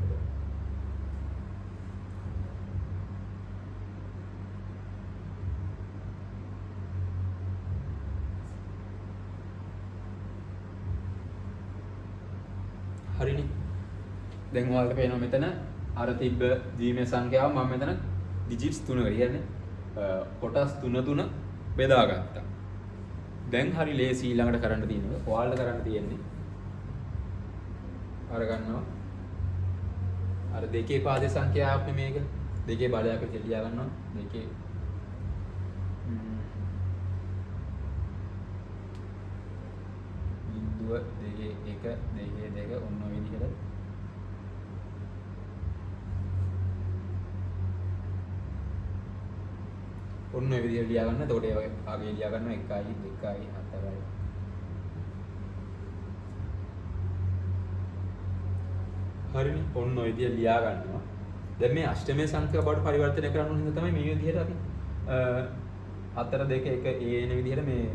හරිනේ. දැන් ඔයාලට පේනවා මෙතන අර තිබ්බ දීමේ සංඛ්‍යාව මම මෙතන ඩිජිට්ස් 3 කියන්නේ කොටස් 3 බෙදාගත්තා. දැන් හරි ලේසි ඊළඟට කරන්න තියෙනවා. ඔයාලට කරන්න තියෙන්නේ අර ගන්නවා. අර දෙකේ පාදේ සංඛ්‍යාවක් මේක. දෙකේ බලයක් විදිහට ලියා ගන්නවා. දෙකේ බිඳුව දෙකේ 1 දෙකේ 2 ඔන්න ඔය විදිහට ඔන්න ඔය විදිහට ලියා ගන්න. එතකොට ඒ වගේ ආගේ ලියා ගන්නවා 1යි 2යි 4යි. හරිනේ. ඔන්න ඔය විදිහට ලියා ගන්නවා. දැන් මේ අෂ්ටමයේ සංඛ්‍යාව බවට පරිවර්තනය කරන්න ඕන හින්දා තමයි මේ විදිහට අපි 4 2 1 ඒ එන විදිහට මේ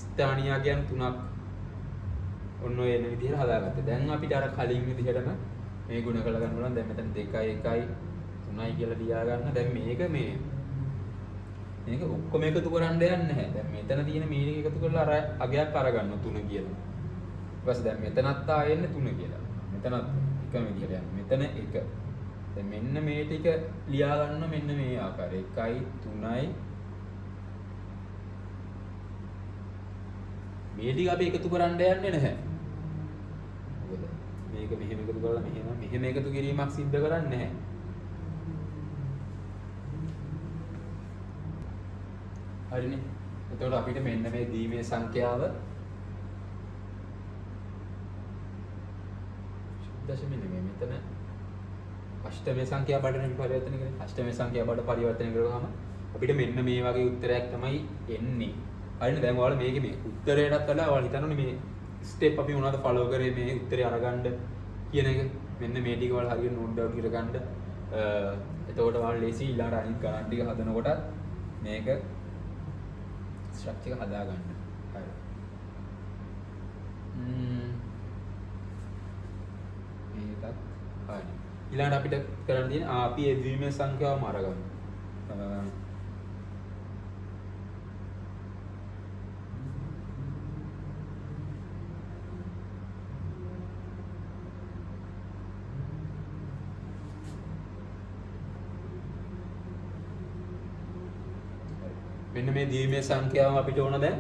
ස්ථානීය කියන තුනක් ඔන්න ඔය එන විදිහට හදාගත්තා. දැන් අපිට අර කලින් විදිහටම මේ ගුණ කරලා ගන්න පුළුවන්. දැන් මෙතන 2යි 1යි 3යි කියලා ලියා ගන්න. දැන් මේක ඔක්කොම එකතු කරන්න යන්නේ නැහැ. දැන් මෙතන තියෙන මේ ටික එකතු කරලා අර අගයක් අරගන්න 3 කියලා. ඊට පස්සේ දැන් මෙතනත් ආයෙන්නේ 3 කියලා. මෙතනත් එකම විදිහට යනවා. මෙතන 1. දැන් මෙන්න මේ ටික ලියා ගන්න මෙන්න මේ ආකාරය 1යි 3යි මේ ටික අපි එකතු කරන්න යන්නේ නැහැ. මොකද මේක මෙහෙම එකතු කරලා මෙහෙම එකතු කිරීමක් සිද්ධ කරන්නේ නැහැ. හරිනේ. එතකොට අපිට මෙන්න මේ දීමේ සංඛ්‍යාව දශම නෙමෙයි මෙතන අෂ්ටමයේ සංඛ්‍යාව බඩට පරිවර්තනය කරන්නේ. අෂ්ටමයේ සංඛ්‍යාව බඩට පරිවර්තනය කරගාම අපිට මෙන්න මේ වගේ උත්තරයක් තමයි එන්නේ. හරිනේ. දැන් ඔයාලා මේකේ මේ උත්තරයටත් වඩා ඔයාලා හිතන්නේ මේ ස්ටෙප් අපි මොනවද ෆලෝ කරේ මේ උත්තරේ අරගන්න කියන එක. මෙන්න මේ ටික ඔයාලා හරියට නෝට් ඩවුන් කරගන්න. එතකොට ඔයාලා ලේසි ඊළඟට අනිත් ගණන් ටික හදනකොට මේක ස්ට්‍රක්චර් එක හදා ගන්න. හරි. මේකත් හරි. ඊළඟට අපිට කරන්න තියෙන්නේ අපි ඒ ද්විමේ සංඛ්‍යාවම අරගමු. මෙන්න මේ දීමේ සංඛ්‍යාව අපිට ඕන දැන්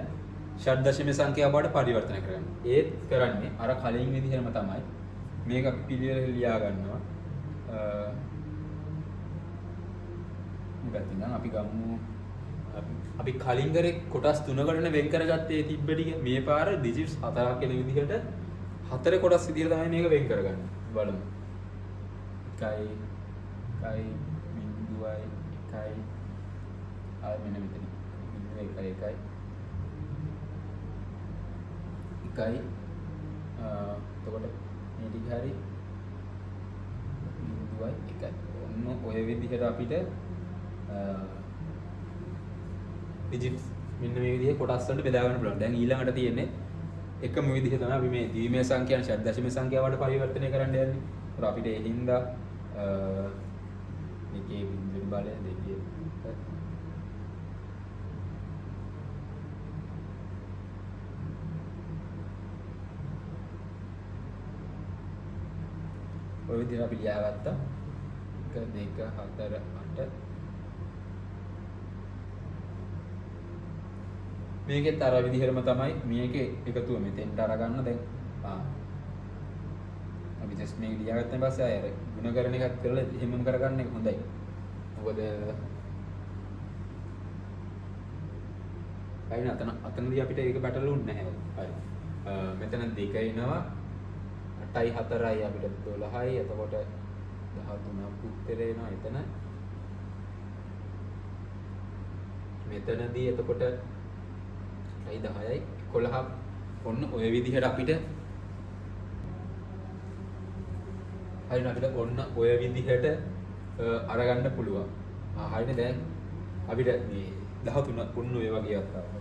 ෂඩ් දශමයේ සංඛ්‍යාව බවට පරිවර්තනය කරගන්න. ඒත් කරන්නේ අර කලින් විදිහම තමයි. මේක අපි පිළිවෙල ලියා ගන්නවා. මොකක්ද නම් අපි ගමු අපි කලින් කරේ කොටස් 3කටනේ වෙන් කරගත්තේ තිබ්බ ටික. මේ පාර ඩිජිට්ස් 4ක් කියන විදිහට 4 කොටස් විදිහට තමයි මේක වෙන් කරගන්නේ. බලමු. 1යි 1යි 0යි 1යි ආයෙ මෙන්න මෙතන 1යි 1යි 1යි එතකොට මේ ටික හරි 0යි 1යි. ඔන්න ඔය විදිහට අපිට ඩිජිට්ස් මෙන්න මේ විදිහේ කොටස් වලට බෙදා ගන්න පුළුවන්. දැන් ඊළඟට තියෙන්නේ එකම විදිහ තමයි අපි මේ ද්විමේ සංඛ්‍යාන ෂඩ් දශමයේ සංඛ්‍යාවට පරිවර්තනය කරන්න යන්නේ. ඒතර අපිට ඒ හින්දා මේකේ බිඳුව බලය දෙකේ ඔය විදිහට අපි ලියාගත්තා. 1 2 4 8 මේකෙත් අර විදිහටම තමයි මේකේ එකතුව මෙතෙන්ට අරගන්න දැන් අපි ජස්ට් මේක ලියාගත්තන් පස්සේ ආයෙ අර ගුණ කරන එකක් කරලා එහෙමම කරගන්න එක හොඳයි. මොකද අයින අතනදී අපිට ඒක පැටලුන්නේ නැහැ. හරි. මෙතන 2 එනවා 8යි 4යි අපිට 12යි එතකොට 13ක් උත්තර එනවා එතන. මෙතනදී එතකොට 8යි 10යි 11ක් ඔන්න ඔය විදිහට අපිට හරින අපිට ඔන්න ඔය විදිහට අරගන්න පුළුවන්. හරිනේ දැන් අපිට මේ 13 ඔන්න ඔය වගේ අවස්ථාවක්.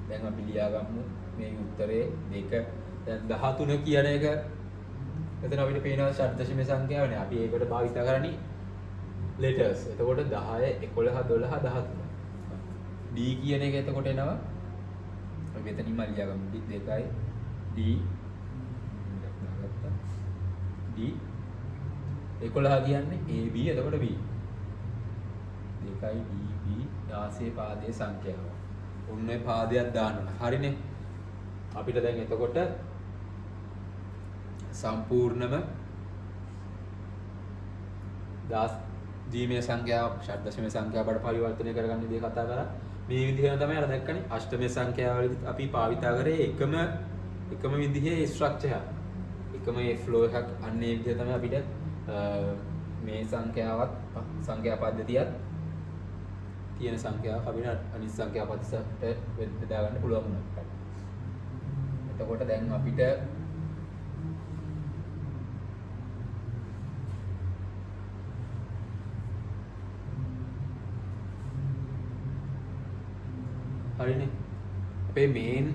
දැන් අපි ලියාගමු මේ උත්තරේ මේක දැන් 13 කියන එක එතන අපිට පේනවා ෂඩ් දශම සංඛ්‍යාවනේ. අපි ඒකට භාවිත කරන්නේ letters. එතකොට 10 11 12 13. D කියන එක එතකොට එනවා අපි මෙතනින්ම ලියාගමු D 2යි D D 11 කියන්නේ AB එතකොට B 2යි D B 16 පාදයේ සංඛ්‍යාව. ඔන්න ඔය පාදයක් දාන්න. හරිනේ. අපිට දැන් එතකොට සම්පූර්ණම 10 දීමේ සංඛ්‍යාව ෂඩ් දශම සංඛ්‍යාවට පරිවර්තනය කරගන්න විදිහ කතා කරා. මේ විදිහම තමයි අර දැක්කනේ අෂ්ටමයේ සංඛ්‍යාවලදී අපි භාවිත කරේ එකම විදිහේ ස්ට්‍රක්චර් එක. එකම ඒ ෆ්ලෝ එකක් අන්න ඒ විදිහ තමයි අපිට මේ සංඛ්‍යාවත් සංඛ්‍යා පද්ධතියත් තියෙන සංඛ්‍යාවක් අපිට අනිත් සංඛ්‍යා පද්ධතියට බෙදා ගන්න පුළුවන් වුණා. එතකොට දැන් අපිට හරිනේ. අපේ මේන්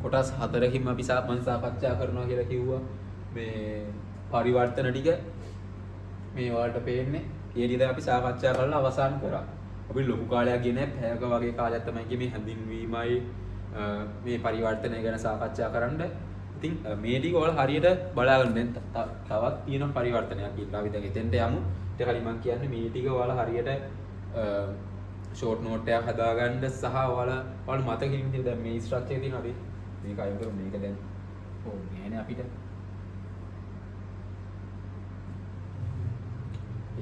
කොටස් 4කින් අපි මම සාකච්ඡා කරනවා කියලා කිව්වා. මේ පරිවර්තන ටික මේ වලට පේන්නේ. ඒ ටික අපි සාකච්ඡා කරලා අවසන් කරා. අපි ලොකු කාලයක් ගියේ නැහැ. පැයක වගේ කාලයක් තමයි මේ හැඳින්වීමයි මේ පරිවර්තනය ගැන සාකච්ඡා කරන්න. ඉතින් මේ ටික ඔයාලා හරියට බලාගන්න. දැන් තවත් තියෙන පරිවර්තනයක් ඉන්නවා. අපි දැන් එතෙන්ට යමු. ඊට කලින් මම කියන්නේ මේ ටික ඔයාලා හරියට ෂෝට් නෝට් එකක් හදාගන්න සහ ඔයාලා මතකින් ඉන්න දැන් මේ ස්ට්‍රක්චර් එක තියෙනවා අපි මේක අයින් කරමු. මේක දැන් ඕනේ නෑනේ අපිට.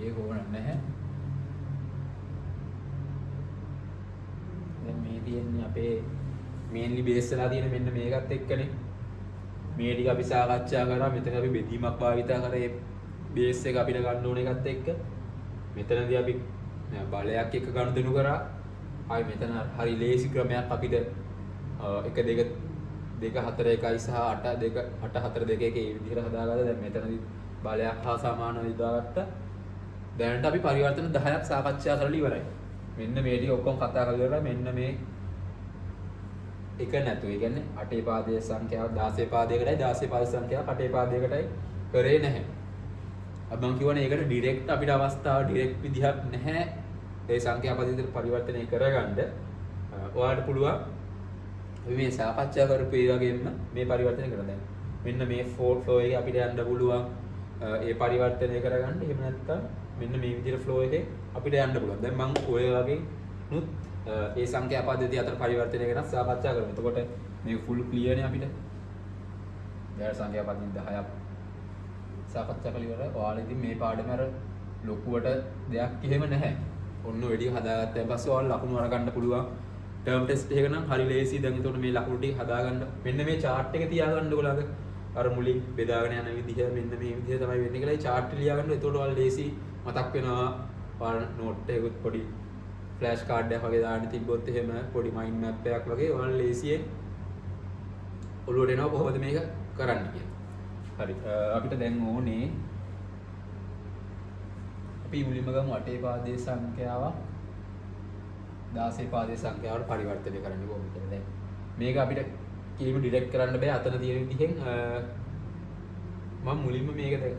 ඒක ඕන නැහැ. දැන් මේ තියෙන්නේ අපේ මේන්ලි බේස් වෙලා තියෙන මෙන්න මේකත් එක්කනේ. මේ ටික අපි සාකච්ඡා කරා. මෙතන අපි බෙදීමක් භාවිත කරේ බේස් එක අපිට ගන්න ඕන එකත් එක්ක. මෙතනදී අපි බලයක් එක ගනුදෙනු කරා. ආයි මෙතන හරි ලේසි ක්‍රමයක් අපිට 1 2 2 4 1 සහ 8 2 8 4 2 1 ඒ විදිහට හදාගත්තා. දැන් මෙතනදී බලයක් හා සමානව යොදාගත්තා. දැනට අපි පරිවර්තන 10ක් සාකච්ඡා කරලා ඉවරයි. මෙන්න මේ ටික ඔක්කොම කතා කරලා ඉවරයි. මෙන්න මේ එක නැතු. ඒ කියන්නේ 8 පාදයේ සංඛ්‍යාව 16 පාදයකටයි 16 පාද සංඛ්‍යාව 8 පාදයකටයි කරේ නැහැ. අපි මම කියවනේ ඒකට ඩිරෙක්ට් අපිට අවස්ථාව ඩිරෙක්ට් විදිහක් නැහැ. ඒ සංඛ්‍යා පද්ධතියට පරිවර්තනය කරගන්න. ඔයාලට පුළුවන් අපි මේ සාකච්ඡා කරපු ඒ වගේම මේ පරිවර්තනය කරලා දැන් මෙන්න මේ ෆ්ලෝ එකේ අපිට යන්න පුළුවන් ඒ පරිවර්තනය කරගන්න. එහෙම නැත්නම් මෙන්න මේ විදිහට ෆ්ලෝ එකේ අපිට යන්න පුළුවන්. දැන් මම ඔය වගේ නුත් ඒ සංඛ්‍යා පද්ධතිය අතර පරිවර්තනය ගැන සාකච්ඡා කරමු. එතකොට මේක ෆුල් ක්ලියර් නේ අපිට. දැන් සංඛ්‍යා පද්ධති 10ක් සාකච්ඡා කරලා ඉවරයි. ඔයාලා ඉතින් මේ පාඩම අර ලොකුවට දෙයක් එහෙම නැහැ. ඔන්න ඔය ටික හදාගත්තාන් පස්සේ ඔයාලා ලකුණු අරගන්න පුළුවන්. ටර්ම් ටෙස්ට් එක නම් හරි ලේසි. දැන් එතකොට මේ ලකුණු ටික හදාගන්න මෙන්න මේ chart එක තියාගන්න ඕගොල්ලෝ අර මුලින් බෙදාගෙන යන විදිහ මෙන්න මේ විදිහ තමයි වෙන්නේ කියලා chart ලියාගන්න. එතකොට ඔයාලා ලේසි මතක් වෙනවා. ඔයාලා නෝට් එකකුත් පොඩි ෆ්ලෑෂ් කාඩ් එකක් වගේ දාන්න තිබ්බොත් එහෙම පොඩි මයින්ඩ් මැප් එකක් වගේ ඔයාලා ලේසියෙන් ඔළුවට එනවා කොහොමද මේක කරන්න කියලා. හරි අපිට දැන් ඕනේ අපි මුලින්ම ගමු 8 පාදයේ සංඛ්‍යාව 16 පාදයේ සංඛ්‍යාවට පරිවර්තනය කරන්න කොහොමද කියලා. දැන් මේක අපිට කීම ඩිරෙක්ට් කරන්න බෑ අතන තියෙන විදිහෙන් මම මුලින්ම මේක දැන්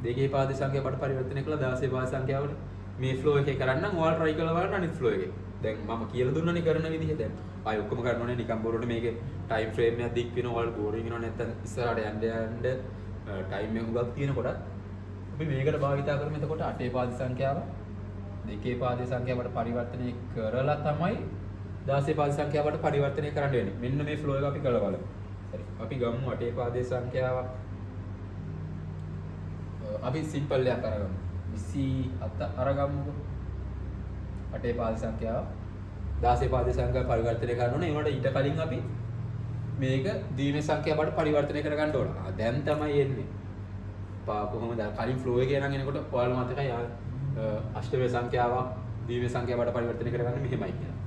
2 පාදයේ සංඛ්‍යාවට පරිවර්තනය කළා 16 පාද සංඛ්‍යාවට මේ ෆ්ලෝ එකේ කරන්නම් ඔයාලා try කරලා බලන්න අනිත් ෆ්ලෝ එකේ. දැන් මම කියලා දුන්නනේ කරන විදිහ. දැන් ආයෙ ඔක්කොම කරන්න ඕනේ නිකන් බොරුවට මේකේ ටයිම් ෆ්‍රේම් එකක් දික් වෙනවා. ඔයාලා බෝරින් වෙනවා නැත්නම් ඉස්සරහට යන්න ටයිම් එක හුඟක් තියෙනකොට අපි මේකට භාවිතා කරමු. එතකොට 8 පාද සංඛ්‍යාව 2 පාදයේ සංඛ්‍යාවට පරිවර්තනය කරලා තමයි 16 පාද සංඛ්‍යාවට පරිවර්තනය කරන්න වෙන්නේ. මෙන්න මේ ෆ්ලෝ එක අපි කරලා බලමු. හරි. අපි ගමු 8 පාදයේ සංඛ්‍යාවක්. අපි සිම්පල් එකක් අරගමු. 27 අරගමුකෝ. 8 පාද සංඛ්‍යාව 16 පාද සංඛ්‍යාව පරිවර්තනය කරන්න ඕනේ. ඒකට ඊට කලින් අපි මේක ද්විමේ සංඛ්‍යාවට පරිවර්තනය කරගන්න ඕන. දැන් තමයි එන්නේ. කොහොමද කලින් ෆ්ලෝ එකේ නම් එනකොට ඔයාලා මතකයි අෂ්ටමේ සංඛ්‍යාවක් ද්විමේ සංඛ්‍යාවට පරිවර්තනය කරගන්න මෙහෙමයි කියලා.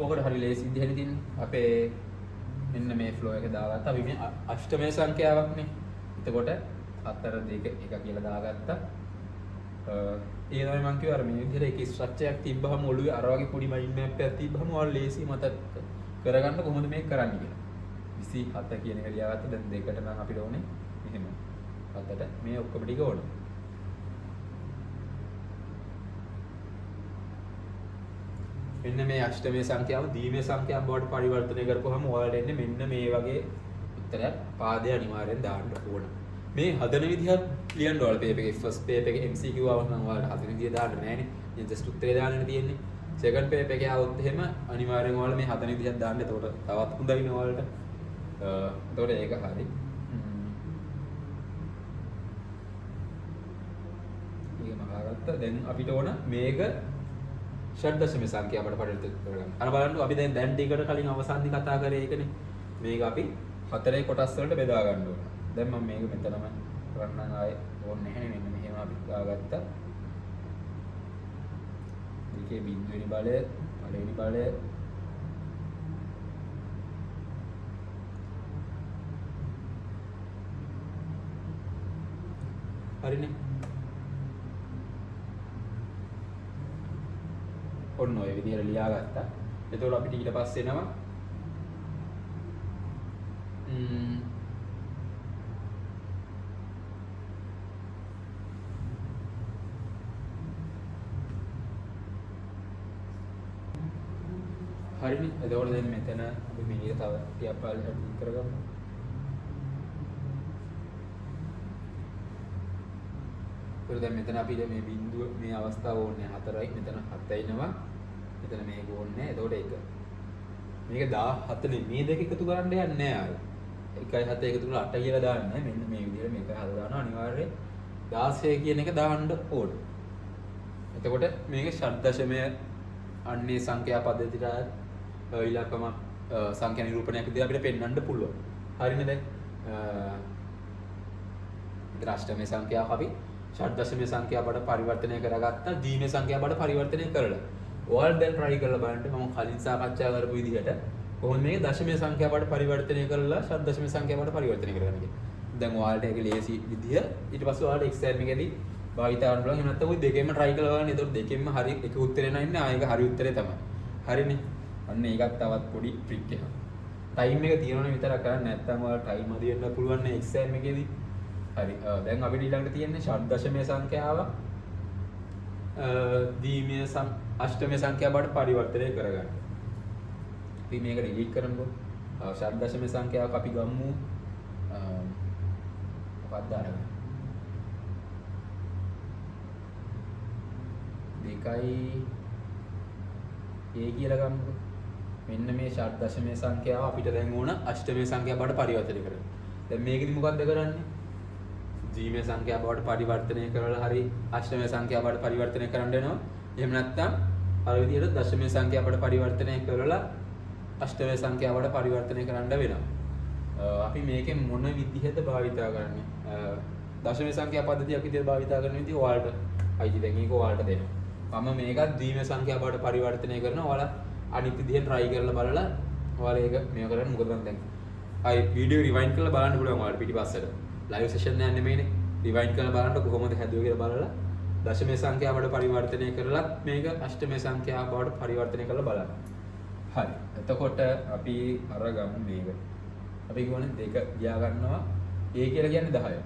ඕකට හරි ලේසි විදිහට තියෙන්නේ. අපේ මෙන්න මේ ෆ්ලෝ එක දාගත්තා. අපි මේ අෂ්ටමේ සංඛ්‍යාවක්නේ. එතකොට 4 2 1 කියලා දාගත්තා. ඒ තමයි මම කිව්වා අර මේ විදිහට එක ස්ට්‍රක්චර් එකක් තිබ්බහම ඔළුවේ අර වගේ පොඩි මයින්ඩ් මැප් එකක් තිබ්බහම ඔයාලා ලේසි මතක කරගන්න කොහොමද මේක කරන්නේ කියලා. 27 කියන එක ලියාගත්තා. දැන් දෙකට නම් අපිට ඕනේ මෙහෙම. 7ට මේ ඔක්කොම ටික ඕනේ. මෙන්න මේ අෂ්ටමේ සංඛ්‍යාව ද්විමේ සංඛ්‍යාව බවට පරිවර්තනය කරපුවාම ඔයාලට එන්නේ මෙන්න මේ වගේ උත්තරයක් පාදේ අනිවාර්යෙන් දාන්න ඕන. මේ හදන විදිහත් ලියන්න ඕන පේපර් එකේ ෆස්ට් පේපර් එකේ MCQ ආවම නම් ඔයාලට හදන විදිහ දාන්න නෑනේ. ඉතින් ජස්ට් උත්තරේ දාන්නනේ තියෙන්නේ. සෙකන්ඩ් පේපර් එකේ ආවොත් එහෙම අනිවාර්යෙන් ඔයාලා මේ හදන විදිහත් දාන්න. එතකොට තවත් හොඳයිනේ ඔයාලට. එතකොට ඒක හරි. මේක මහාගත්තා. දැන් අපිට ඕන මේක ෂඩ්දශම සංඛ්‍යාවට පරිවර්තන කරගන්න. අර බලන්න අපි දැන් ටිකට කලින් අවසානයේ කතා කරේ ඒකනේ. මේක අපි 4 කොටස් වලට බෙදා ගන්න ඕන. දැන් මම මේක මෙතනම කරන්නම් ආයේ ඕනේ නැහැ නේ. මෙන්න මෙහෙම අපි දාගත්තා. මේකේ බිඳුවෙනි බලය, පළවෙනි බලය හරිනේ. ඔන්න ඔය විදිහට ලියාගත්තා. එතකොට අපිට ඊට පස්සේ එනවා හරිනේ. එතකොට දැන් මෙතන අපි මේක තව ටිකක් පාලට කරගමු. දැන් මෙතන අපිට මේ බිඳුව මේ අවස්ථාව ඕනේ 4යි. මෙතන 7 එනවා. මෙතන මේක ඕනේ. එතකොට ඒක. මේක 17 නේ. මේ දෙක එකතු කරන්න යන්නේ නැහැ ආයේ. 1යි 7 එකතු කරලා 8 කියලා දාන්නේ. මෙන්න මේ විදිහට මේක හදලා දානවා. අනිවාර්යයෙන් 16 කියන එක දාන්න ඕනේ. එතකොට මේක ෂඩ්දශමය අන්නේ සංඛ්‍යා පද්ධතියට ඉලක්කම සංඛ්‍යා නිරූපණයක් විදිහට අපිට පෙන්වන්න පුළුවන්. හරිනේ දැන්. අෂ්ටමේ සංඛ්‍යාව අපි ෂඩ්දශමේ සංඛ්‍යාවට පරිවර්තනය කරගත්තා. ද්විමේ සංඛ්‍යාවට පරිවර්තනය කරලා. ඔයාලා දැන් try කරලා බලන්න මම කලින් සාකච්ඡා කරපු විදිහට කොහොමද මේක දශමයේ සංඛ්‍යාවට පරිවර්තනය කරලා ෂඩ්දශමයේ සංඛ්‍යාවට පරිවර්තනය කරගන්නේ කියලා. දැන් ඔයාලට ඒක ලේසි විදිහ. ඊට පස්සේ ඔයාලට එක්සෑම් එකේදී භාවිතා කරන්න බලන්න. එහෙම නැත්නම් ඔය දෙකෙන්ම try කරලා බලන්න. ඒතකොට දෙකෙන්ම හරි එක උත්තරේ නැන්නේ. ආ ඒක හරි උත්තරේ තමයි. හරිනේ. අන්න ඒකත් තවත් පොඩි ට්‍රික් එකක්. ටයිම් එක තියෙනවනේ විතරක් කරන්නේ. නැත්නම් ඔයාලා ටයිම් හරි වෙන්න පුළුවන් නේ එක්සෑම් එකේදී. හරි. දැන් අපිට ඊළඟට තියෙන්නේ ෂඩ්දශමයේ සංඛ්‍යාව ද්විමේ අෂ්ටමයේ සංඛ්‍යාවට පරිවර්තනය කරගන්න. අපි මේක ඩිලීට් කරමුකෝ. ෂඩ්දශමයේ සංඛ්‍යාවක් අපි ගමු. මොකක්ද අරගෙන? 2යි a කියලා ගමුකෝ. මෙන්න මේ ෂඩ්දශමයේ සංඛ්‍යාව අපිට දැන් ඕන අෂ්ටමයේ සංඛ්‍යාවට පරිවර්තනය කරන්න. දැන් මේකෙදි මොකක්ද කරන්නේ? ද්විමේ සංඛ්‍යාවට පරිවර්තනය කරලා හරි අෂ්ටමයේ සංඛ්‍යාවට පරිවර්තනය කරන්න වෙනවා. එහෙම නැත්නම් අර විදිහට දශමයේ සංඛ්‍යාවට පරිවර්තනය කරලා අෂ්ටමයේ සංඛ්‍යාවට පරිවර්තනය කරන්න වෙනවා. අපි මේකෙන් මොන විදිහද භාවිතා කරන්නේ? දශමයේ සංඛ්‍යා පද්ධතියක් විදිහට භාවිතා කරන විදිහ ඔයාලට අයිති දැන් ඒක ඔයාලට දෙනවා. මම මේකත් ද්විමේ සංඛ්‍යාවට පරිවර්තනය කරනවා. ඔයාලා අනිත් විදිහෙන් try කරලා බලලා ඔයාලා ඒක මේක කරන්න. මොකද මම දැන් ආයි වීඩියෝ රිවයින්ඩ් කරලා බලන්න පුළුවන් ඔයාලට පිටිපස්සට. ලයිව් සෙෂන් එකක් නෙමෙයිනේ. රිවයින්ඩ් කරලා බලන්න කොහොමද හැදුවේ කියලා බලලා දශමයේ සංඛ්‍යාවට පරිවර්තනය කරලා මේක අෂ්ටමයේ සංඛ්‍යාව බවට පරිවර්තනය කරලා බලන්න. හරි. එතකොට අපි අරගමු මේක. අපි කියන්නේ දෙක ගියා ගන්නවා. a කියලා කියන්නේ 10.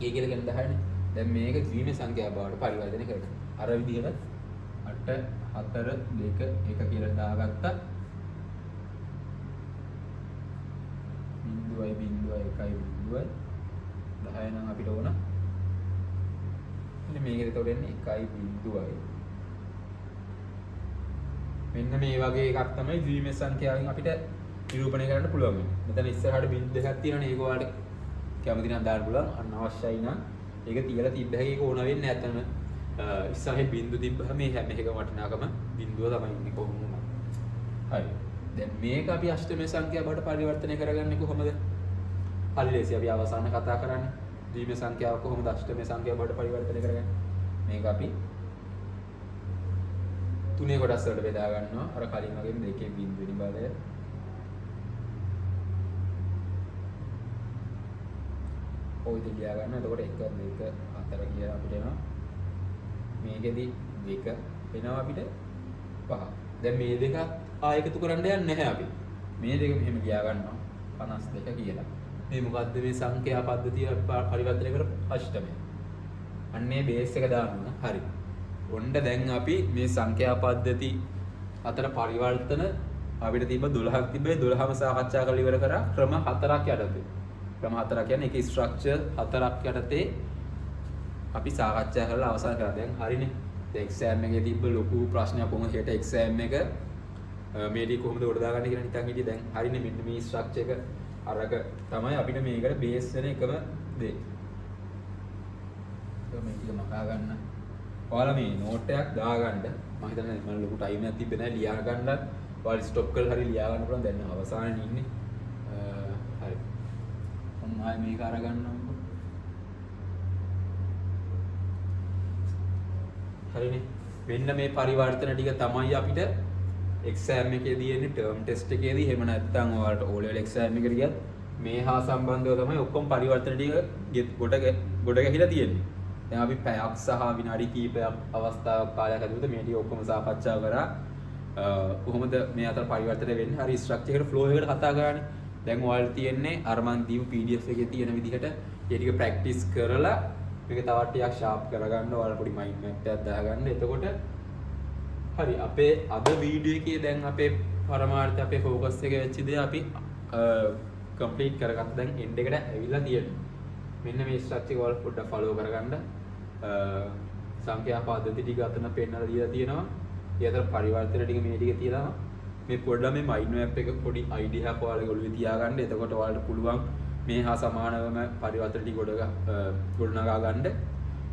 a කියලා කියන්නේ 10නේ. දැන් මේක ද්විමේ සංඛ්‍යාව බවට පරිවර්තනය කරගන්න. අර විදිහට 8 4 2 1 කියලා දාගත්තා. බිඳුවයි බිඳුවයි 1යි බිඳුවයි 10 නම් අපිට ඕන. ඉතින් මේකේ එතකොට එන්නේ 1යි බිඳුවයි. මෙන්න මේ වගේ එකක් තමයි ද්විමේය සංඛ්‍යාවෙන් අපිට නිරූපණය කරන්න පුළුවන් වෙන්නේ. මෙතන ඉස්සරහට බිංදු දෙකක් තියෙනවනේ ඒක ඔයාලට කැමති නම් දාන්න පුළුවන්. අන්න අවශ්‍යයි නම් ඒක තියලා තිබ්බ හැකි ඒක ඕන වෙන්නේ නැත්නම් ඉස්සරහේ බිංදු තිබ්බහම මේ හැම එකම වටිනාකම බිංදුව තමයි ඉන්නේ කොහොම වුණත්. හරි. දැන් මේක අපි අෂ්ටමේය සංඛ්‍යා බවට පරිවර්තනය කරගන්නේ කොහොමද? හරි ලේසි. අපි අවසාන කතා කරන්නේ ද්විමේය සංඛ්‍යාව කොහොමද අෂ්ටමේය සංඛ්‍යාව බවට පරිවර්තනය කරගන්නේ? මේක අපි තුනේ කොටස් වලට බෙදා ගන්නවා. අර කලින් වගේම දෙකේ බිංදු වෙනි බලය. ඔය ඉතින් ලියා ගන්න. එතකොට 1 2 4 කියලා අපිට එනවා. මේකෙදි 2 එනවා අපිට 5. දැන් මේ දෙක ආයෙ එකතු කරන්න යන්නේ නැහැ අපි. මේ දෙක මෙහෙම ලියා ගන්නවා 52 කියලා. මේ මොකද්ද මේ සංඛ්‍යා පද්ධතිය පරිවර්තනය කර අෂ්ටමය. අන්නේ බේස් එක දාන්න. හරි. ඔන්න දැන් අපි මේ සංඛ්‍යා පද්ධති අතර පරිවර්තන අපිට තිබ්බ 12ක් තිබ්බේ 12ම සාකච්ඡා කරලා ඉවර කරා ක්‍රම 4ක් යටතේ. ක්‍රම 4ක් කියන්නේ ඒකේ ස්ට්‍රක්චර් 4ක් යටතේ අපි සාකච්ඡා කරලා අවසන් කරා. දැන් හරිනේ. ඒ එක්සෑම් එකේ තිබ්බ ලොකු ප්‍රශ්නයක් වුණා හෙට එක්සෑම් එක මේ ටික කොහොමද උඩ දාගන්නේ කියලා හිතන් හිටියේ. දැන් හරිනේ මෙන්න මේ ස්ට්‍රක්චර් එක අරක තමයි අපිට මේකට බේස් වෙන එකම දේ. ඒක මේ ටික මකා ගන්න. ඔයාලා මේ නෝට් එකක් දාගන්න. මම හිතන්නේ මම ලොකු ටයිම් එකක් තිබ්බේ නැහැ ලියා ගන්නත්. ඔයාලා ස්ටොප් කරලා හරි ලියා ගන්න පුළුවන්. දැන් අවසානයේ ඉන්නේ. හරි. මම ආයේ මේක අරගන්නවා. හරිනේ. මෙන්න මේ පරිවර්තන ටික තමයි අපිට එක්සෑම් එකේදී එන්නේ ටර්ම් ටෙස්ට් එකේදී. එහෙම නැත්නම් ඔයාලට O level එක්සෑම් එකට ගියත් මේ හා සම්බන්ධව තමයි ඔක්කොම පරිවර්තන ටික ගොඩ ගැහිලා තියෙන්නේ. දැන් අපි පැයක් සහ විනාඩි කිහිපයක් අවස්ථාවක් කාලයක් ඇතුළත මේ ටික ඔක්කොම සාකච්ඡා කරා. කොහොමද මේ අතර පරිවර්තන වෙන්නේ? හරි ස්ට්‍රක්චර් එකට ෆ්ලෝ එකකට කතා කරානේ. දැන් ඔයාලට තියෙන්නේ අර මන් දීපු PDF එකේ තියෙන විදිහට මේ ටික ප්‍රැක්ටිස් කරලා මේක තවත් ටිකක් ෂාප් කරගන්න ඔයාලා පොඩි මයින්ඩ් මැප් එකක් දාගන්න. එතකොට හරි අපේ අද වීඩියෝ එකේ දැන් අපේ පරමාර්ථය අපේ ફોකස් එක වෙච්ච දේ අපි කම්ප්ලීට් කරගත්ත. දැන් එන්ඩ් එකට ඇවිල්ලා තියෙනවා. මෙන්න මේ ස්ට්‍රක්චර් එක ඔයාලා පොඩ්ඩක් ෆලෝ කරගන්න. සංඛ්‍යා පද්ධති ටික අතන පෙන්නලා දීලා තියෙනවා. ඒ අතර පරිවර්තන ටික මේ ටික තියෙනවා. මේ පොඩ්ඩක් මේ මයින්ඩ් මැප් එක පොඩි අයිඩියා එකක් ඔයාලගේ ඔළුවේ තියාගන්න. එතකොට ඔයාලට පුළුවන් මේ හා සමානවම පරිවර්තන ටික ගොඩනගා ගන්න.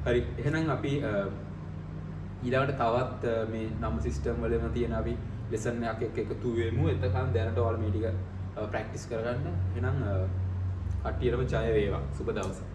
හරි. එහෙනම් අපි ඊළඟට තවත් මේ නම් සිස්ටම් වලම තියෙන අපි ලෙසන් එකක් එක්ක එකතු වෙමු. එතකන් දැනට ඔයාලා මේ ටික ප්‍රැක්ටිස් කරගන්න. එහෙනම් කට්ටියටම ජය වේවා. සුබ දවසක්.